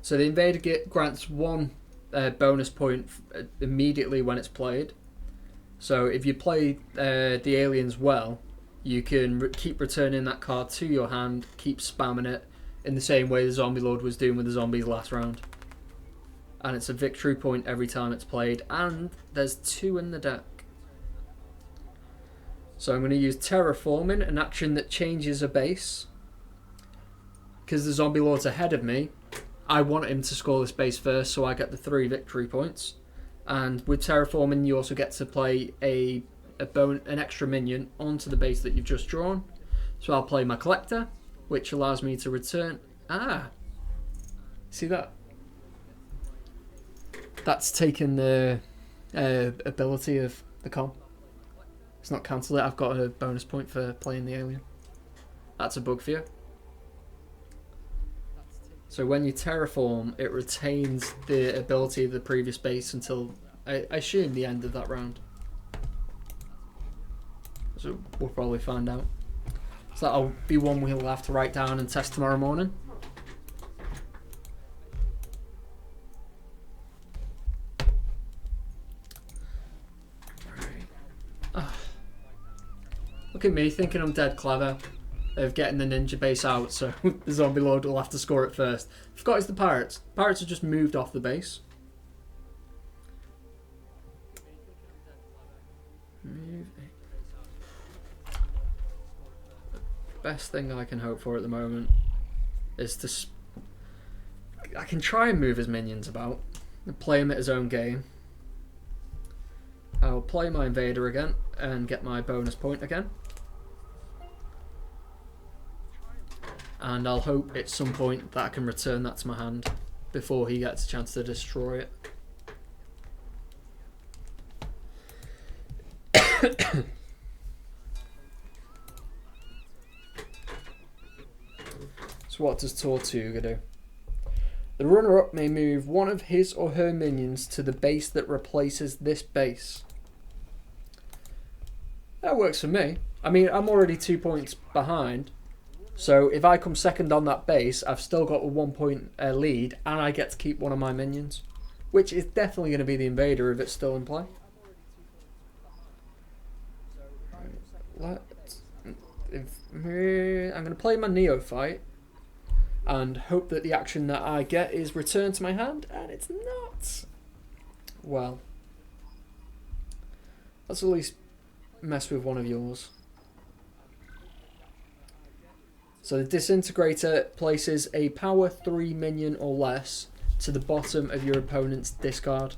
So the invader grants one bonus point immediately when it's played. So if you play the aliens well, you can keep returning that card to your hand, keep spamming it in the same way the Zombie Lord was doing with the zombies last round. And it's a victory point every time it's played, and there's 2 in the deck. So I'm going to use Terraforming, an action that changes a base. Because the Zombie Lord's ahead of me, I want him to score this base first, so I get the 3 victory points. And with Terraforming, you also get to play an extra minion onto the base that you've just drawn. So I'll play my Collector, which allows me to return... See that? That's taken the ability of the com. It's not cancelled it. I've got a bonus point for playing the alien. That's a bug for you. So when you terraform, it retains the ability of the previous base until, I assume, the end of that round. So we'll probably find out. So that'll be one we'll have to write down and test tomorrow morning. Look at me thinking I'm dead clever of getting the ninja base out, so the zombie lord will have to score it first. Forgot it's the pirates. Pirates have just moved off the base. Best thing I can hope for at the moment is to... I can try and move his minions about and play him at his own game. I'll play my invader again and get my bonus point again. And I'll hope at some point that I can return that to my hand before he gets a chance to destroy it. So what does Tortuga do? The runner-up may move one of his or her minions to the base that replaces this base. That works for me. I mean, I'm already 2 points behind. So if I come second on that base, I've still got a 1 point lead, and I get to keep one of my minions, which is definitely going to be the invader if it's still in play. I'm going to play my neophyte and hope that the action that I get is returned to my hand, and it's not. Well, let's at least mess with one of yours. So the disintegrator places a power 3 minion or less to the bottom of your opponent's discard.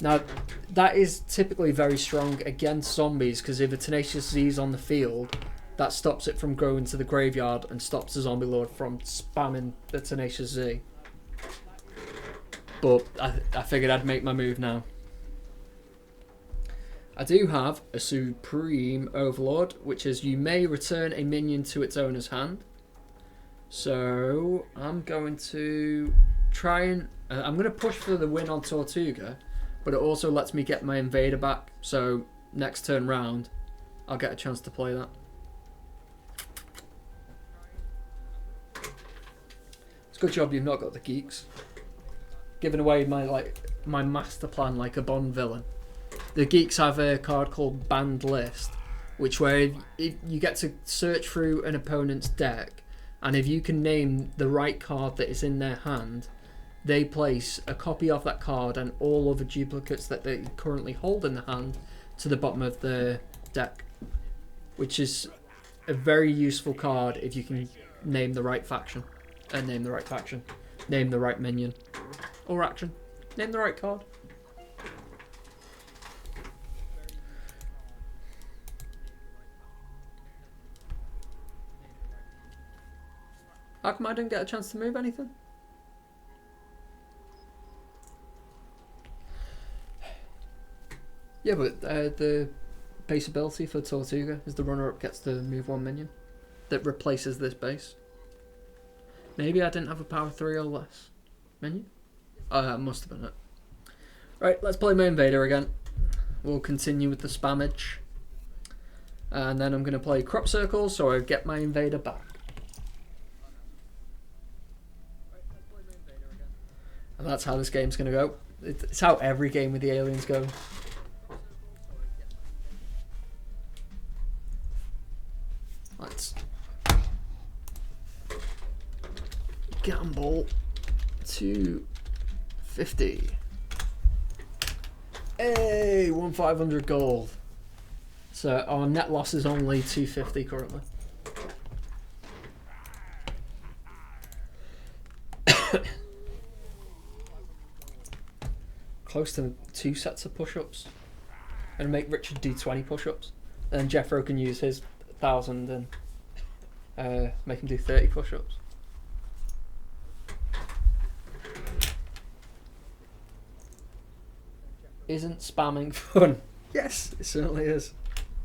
Now, that is typically very strong against zombies, because if a Tenacious Z is on the field, that stops it from going to the graveyard and stops the zombie lord from spamming the Tenacious Z. But I figured I'd make my move now. I do have a Supreme Overlord, which is you may return a minion to its owner's hand. So I'm going to try and... I'm going to push for the win on Tortuga, but it also lets me get my invader back. So next turn round, I'll get a chance to play that. It's a good job you've not got the geeks. Giving away my master plan like a Bond villain. The geeks have a card called Banned List, which where if you get to search through an opponent's deck, and if you can name the right card that is in their hand, they place a copy of that card and all other duplicates that they currently hold in the hand to the bottom of the deck, which is a very useful card if you can name the right faction. Name the right minion. Or action. Name the right card. How come I didn't get a chance to move anything? Yeah, but the base ability for Tortuga is the runner-up gets to move one minion that replaces this base. Maybe I didn't have a power 3 or less minion? Oh, that must have been it. Right, let's play my invader again. We'll continue with the spammage. And then I'm going to play crop circles so I get my invader back. And that's how this game's going to go. It's how every game with the aliens go. Let's gamble 250. Hey, won 500 gold. So our net loss is only 250 currently. Close to 2 sets of push-ups. And make Richard do 20 push-ups. Then Jeffro can use his 1,000 and make him do 30 push-ups. Isn't spamming fun? Yes, it certainly is.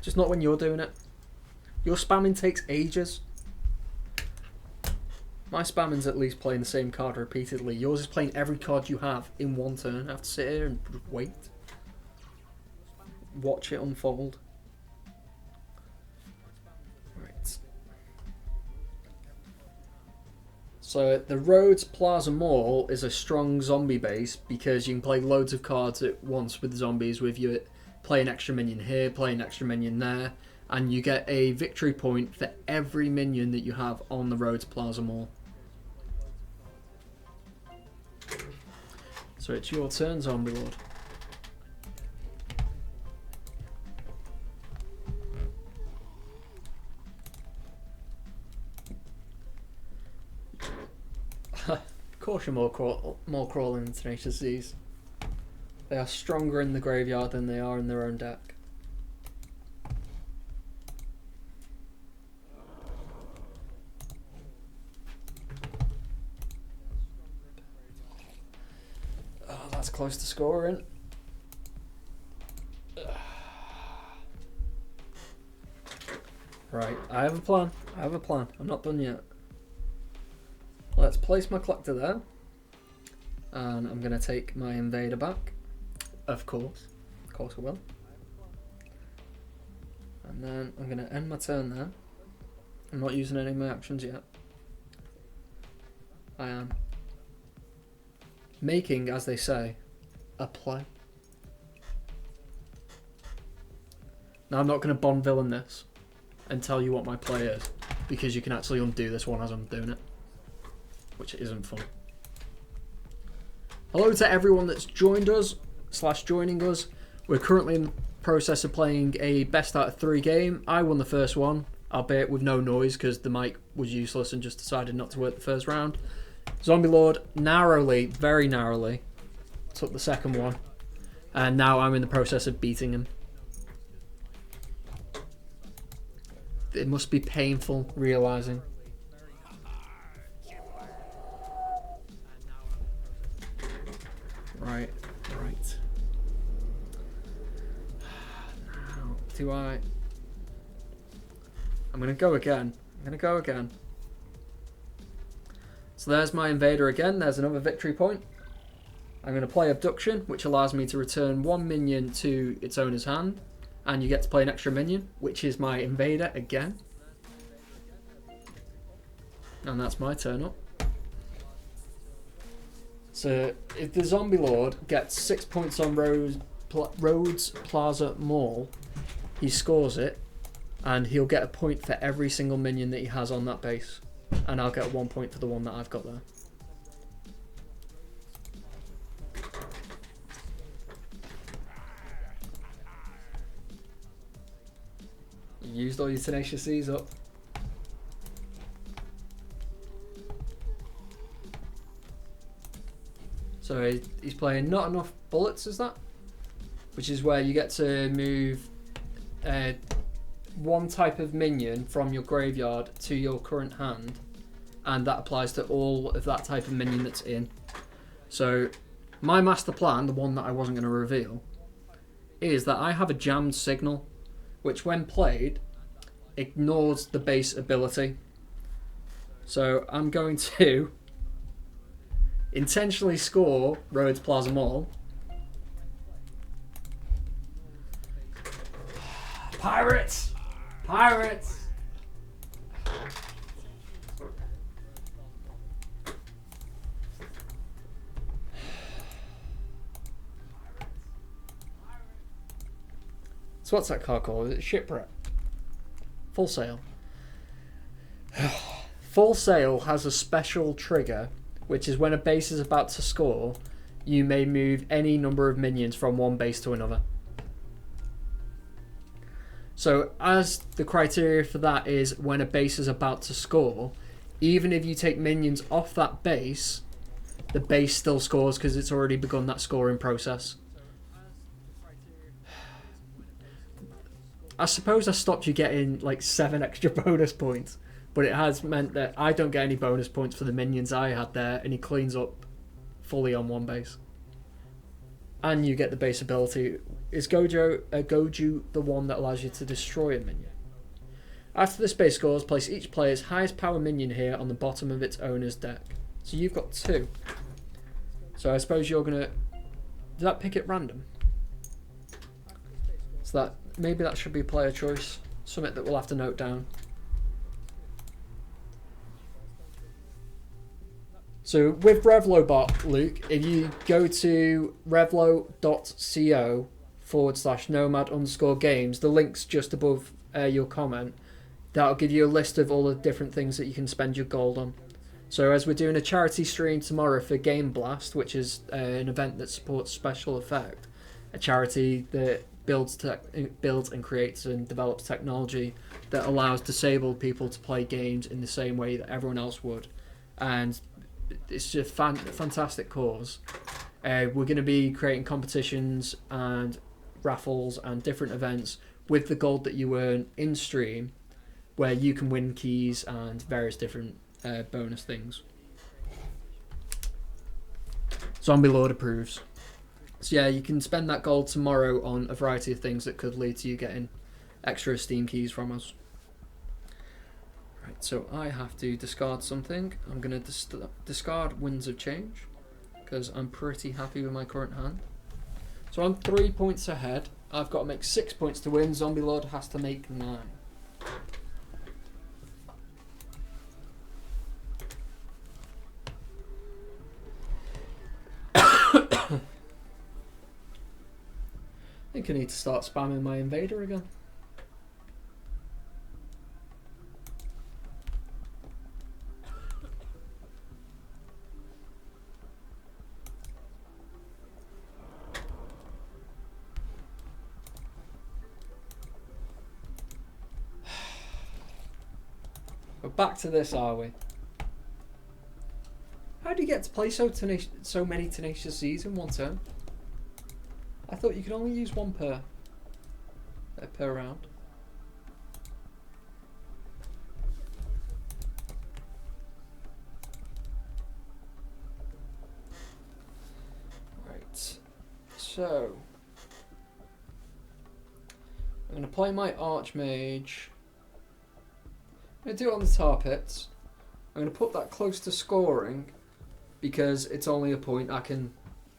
Just not when you're doing it. Your spamming takes ages. My spamming's at least playing the same card repeatedly. Yours is playing every card you have in one turn. I have to sit here and wait. Watch it unfold. Right. So the Rhodes Plaza Mall is a strong zombie base because you can play loads of cards at once with zombies, with you playing extra minion here, playing extra minion there, and you get a victory point for every minion that you have on the Rhodes Plaza Mall. So it's your turn, Zombie Lord. Of course you're more crawling than Tenacious Z's. They are stronger in the graveyard than they are in their own deck. Oh, that's close to scoring. Right, I have a plan. I'm not done yet. Let's place my collector there. And I'm going to take my invader back. Of course I will. And then I'm going to end my turn there. I'm not using any of my actions yet. I am making, as they say, a play. Now I'm not going to Bond villain this and tell you what my play is, because you can actually undo this one as I'm doing it, which isn't fun. Hello to everyone that's joined us / joining us. We're currently in the process of playing a best out of 3 game. I won the first one, albeit with no noise because the mic was useless and just decided not to work the first round. Zombie Lord narrowly, very narrowly, took the second one, and now I'm in the process of beating him. It must be painful realising. Right. Now, I'm going to go again. So there's my invader again. There's another victory point. I'm going to play Abduction, which allows me to return 1 minion to its owner's hand. And you get to play an extra minion, which is my invader again. And that's my turn up. So if the Zombie Lord gets 6 points on Rhodes Plaza Mall, he scores it, and he'll get a point for every single minion that he has on that base. And I'll get 1 point for the one that I've got there. You used all your Tenacious Z's up. So he's playing not enough bullets, is that? Which is where you get to move one type of minion from your graveyard to your current hand, and that applies to all of that type of minion that's in. So my master plan, the one that I wasn't going to reveal, is that I have a jammed signal, which when played ignores the base ability. So I'm going to intentionally score Rhodes Plaza Mall. Pirates! Pirates! So what's that card called? Is it Shipwreck? Full Sail. Full Sail has a special trigger, which is when a base is about to score, you may move any number of minions from one base to another. So as the criteria for that is when a base is about to score, even if you take minions off that base, the base still scores because it's already begun that scoring process. I suppose I stopped you getting like 7 extra bonus points, but it has meant that I don't get any bonus points for the minions I had there, and he cleans up fully on one base. and you get the base ability. Is Goju the one that allows you to destroy a minion? After this base scores, place each player's highest power minion here on the bottom of its owner's deck. So you've got 2. So I suppose you're gonna... Did that pick at random? So that maybe that should be player choice. Something that we'll have to note down. So with RevloBot, Luke, if you go to revlo.co/nomad_games, the link's just above your comment. That'll give you a list of all the different things that you can spend your gold on. So as we're doing a charity stream tomorrow for Game Blast, which is an event that supports Special Effect, a charity that builds and creates and develops technology that allows disabled people to play games in the same way that everyone else would. And it's a fantastic cause. We're going to be creating competitions and raffles and different events with the gold that you earn in stream, where you can win keys and various different bonus things. Zombie Lord approves. So yeah, you can spend that gold tomorrow on a variety of things that could lead to you getting extra Steam keys from us. Right, so I have to discard something. I'm going to discard Winds of Change, because I'm pretty happy with my current hand. So I'm 3 points ahead. I've got to make 6 points to win. Zombie Lord has to make 9. I think I need to start spamming my invader again. But back to this, are we? How do you get to play so many Tenacious Z's in one turn? I thought you could only use one per round. Right, so I'm going to play my Archmage. I'm going to do it on the tar pits. I'm going to put that close to scoring because it's only a point.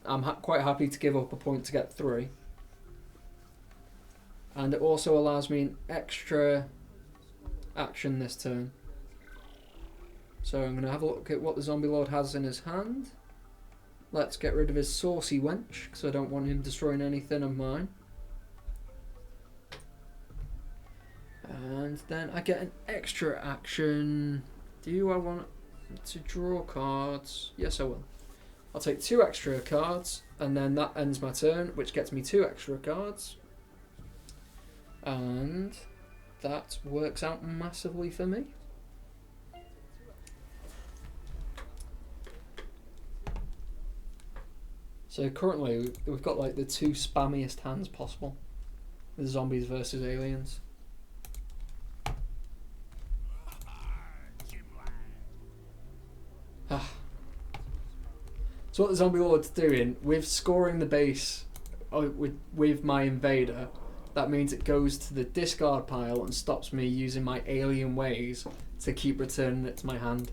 I'm quite happy to give up a point to get 3. And it also allows me an extra action this turn. So I'm going to have a look at what the Zombie Lord has in his hand. Let's get rid of his Saucy Wench, because I don't want him destroying anything of mine. And then I get an extra action. Do I want to draw cards? Yes, I will. I'll take 2 extra cards, and then that ends my turn, which gets me 2 extra cards. And that works out massively for me. So currently, we've got like the 2 spammiest hands possible. The zombies versus aliens. So what the Zombie Lord's doing, with scoring the base with my invader, that means it goes to the discard pile and stops me using my alien ways to keep returning it to my hand.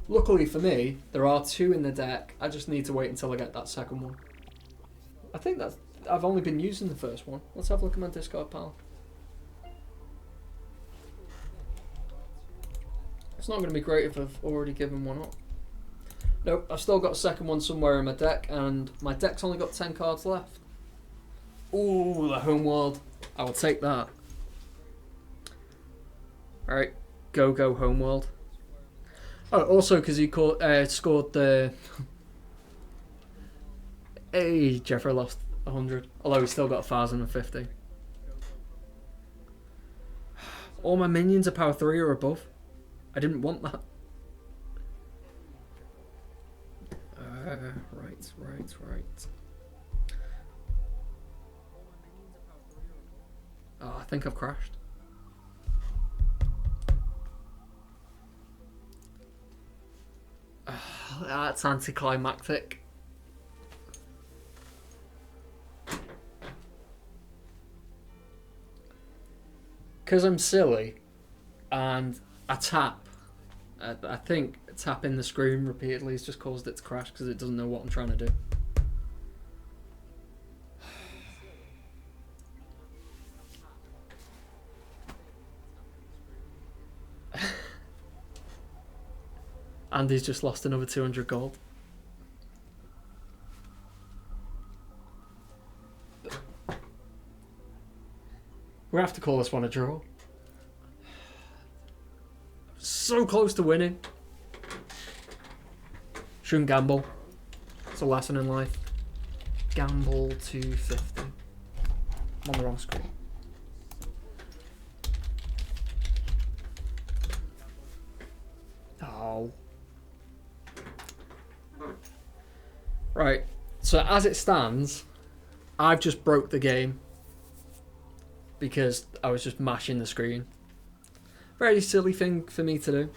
Luckily for me, there are 2 in the deck. I just need to wait until I get that second one. I think I've only been using the first one. Let's have a look at my discard pile. It's not going to be great if I've already given one up. Nope, I've still got a second one somewhere in my deck, and my deck's only got 10 cards left. Ooh, the Homeworld. I will take that. Alright, go Homeworld. Oh, also because he scored the... Hey, Jeffrey lost 100. Although he's still got 1,050. All my minions are power 3 or above. I didn't want that. Right. Oh, I think I've crashed. That's anticlimactic. because I'm silly and I tap. I think tapping the screen repeatedly has just caused it to crash because it doesn't know what I'm trying to do. Andy's just lost another 200 gold. We have to call this one a draw. So close to winning. Shouldn't gamble. It's a lesson in life. Gamble 250. I'm on the wrong screen. Oh. Right. So as it stands, I've just broke the game because I was just mashing the screen. Very silly thing for me to do.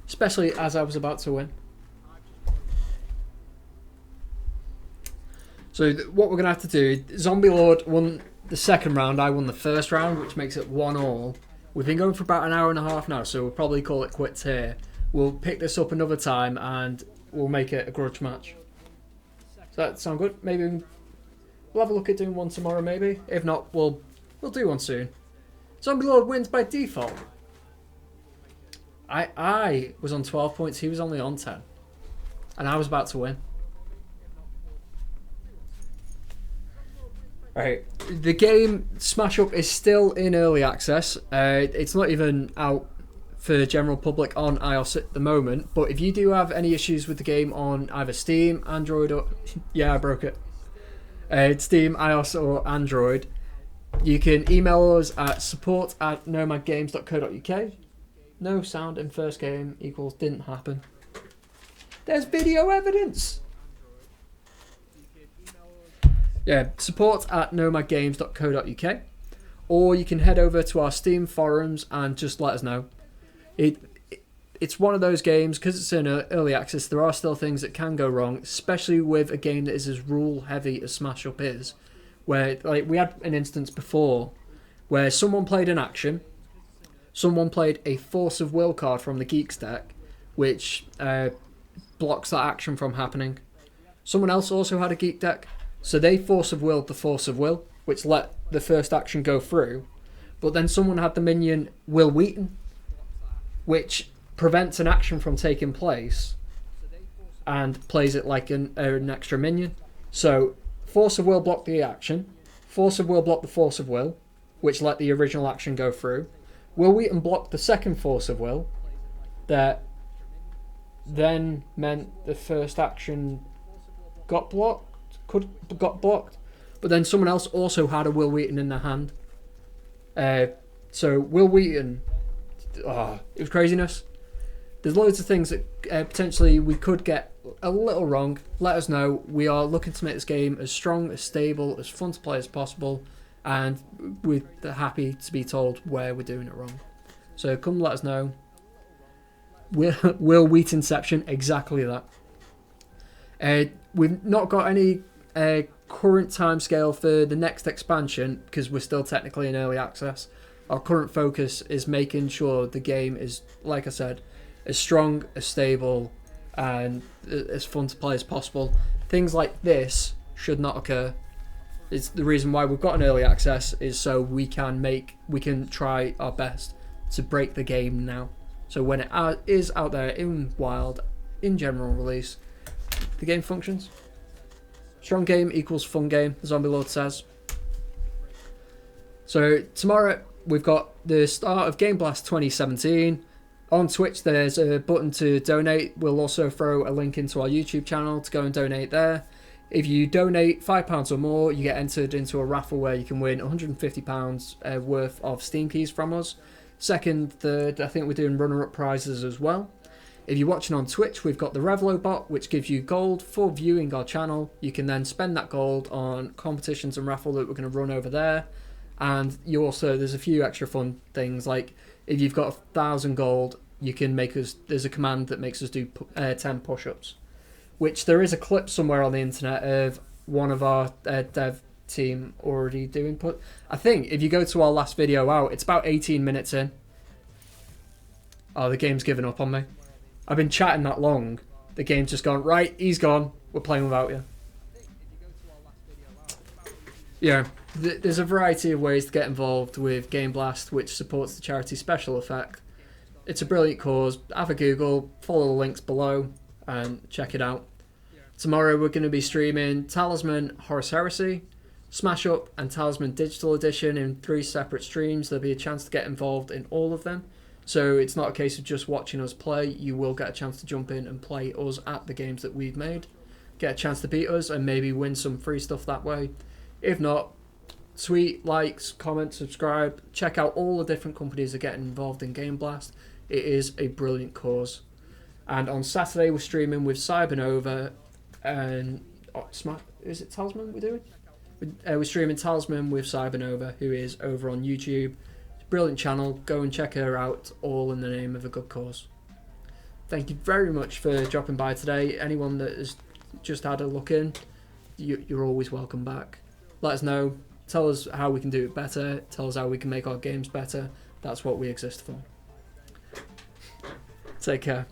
Especially as I was about to win. So what we're going to have to do, Zombie Lord won the second round, I won the first round, which makes it 1-1. We've been going for about an hour and a half now, so we'll probably call it quits here. We'll pick this up another time and we'll make it a grudge match. Does that sound good? Maybe we'll have a look at doing one tomorrow, maybe. If not, we'll do one soon. Zombie Lord wins by default. I was on 12 points, he was only on 10. And I was about to win. Right, the game Smash Up is still in early access. It's not even out for general public on iOS at the moment. But if you do have any issues with the game on either Steam, Android, or yeah, I broke it. Steam, iOS, or Android, you can email us at support@nomadgames.co.uk. No sound in first game equals didn't happen. There's video evidence. Yeah, support@nomadgames.co.uk, or you can head over to our Steam forums and just let us know. It's one of those games, because it's in early access, there are still things that can go wrong, especially with a game that is as rule heavy as Smash Up is, where like we had an instance before where someone played an action, someone played a Force of Will card from the Geeks deck, which blocks that action from happening. Someone else also had a Geek deck, so they Force of Willed the Force of Will, which let the first action go through. But then someone had the minion Will Wheaton, which prevents an action from taking place and plays it like an extra minion. So Force of Will blocked the action, Force of Will blocked the Force of Will, which let the original action go through. Will Wheaton blocked the second Force of Will, that then meant the first action got blocked. Got blocked, but then someone else also had a Will Wheaton in their hand. So Will Wheaton, it was craziness. There's loads of things that potentially we could get a little wrong. Let us know. We are looking to make this game as strong, as stable, as fun to play as possible, and we're happy to be told where we're doing it wrong. So come let us know. Will Wheatonception, exactly that. We've not got any current timescale for the next expansion because we're still technically in early access. Our current focus is making sure the game is, like I said, as strong, as stable, and as fun to play as possible. Things like this should not occur. It's the reason why we've got an early access is so we can try our best to break the game now. So when it is out there in wild, in general release, the game functions. Strong game equals fun game, the Zombie Lord says. So tomorrow we've got the start of Game Blast 2017. On Twitch there's a button to donate. We'll also throw a link into our YouTube channel to go and donate there. If you donate £5 or more, you get entered into a raffle where you can win £150 worth of Steam keys from us. Second, third, I think we're doing runner-up prizes as well. If you're watching on Twitch, we've got the Revlo bot, which gives you gold for viewing our channel. You can then spend that gold on competitions and raffle that we're going to run over there. And you also, there's a few extra fun things, like if you've got 1,000 gold, you can make us, there's a command that makes us do 10 push-ups. Which there is a clip somewhere on the internet of one of our dev team already do input. I think if you go to our last video out, it's about 18 minutes in. Oh, the game's given up on me. I've been chatting that long. The game's just gone, right, he's gone. We're playing without you. Yeah, there's a variety of ways to get involved with Game Blast, which supports the charity Special Effect. It's a brilliant cause. Have a Google, follow the links below, and check it out. Tomorrow we're going to be streaming Talisman Horus Heresy, Smash Up, and Talisman Digital Edition in 3 separate streams. There'll be a chance to get involved in all of them. So it's not a case of just watching us play. You will get a chance to jump in and play us at the games that we've made. Get a chance to beat us and maybe win some free stuff that way. If not, tweet, likes, comment, subscribe. Check out all the different companies that are getting involved in Game Blast. It is a brilliant cause. And on Saturday we're streaming with Cybernova and... is it Talisman we're doing? We're streaming Talisman with Cybernova, who is over on YouTube. Brilliant channel, go and check her out, all in the name of a good cause. Thank you very much for dropping by today. Anyone that has just had a look in, you're always welcome back. Let us know, tell us how we can do it better, tell us how we can make our games better. That's what we exist for. Take care.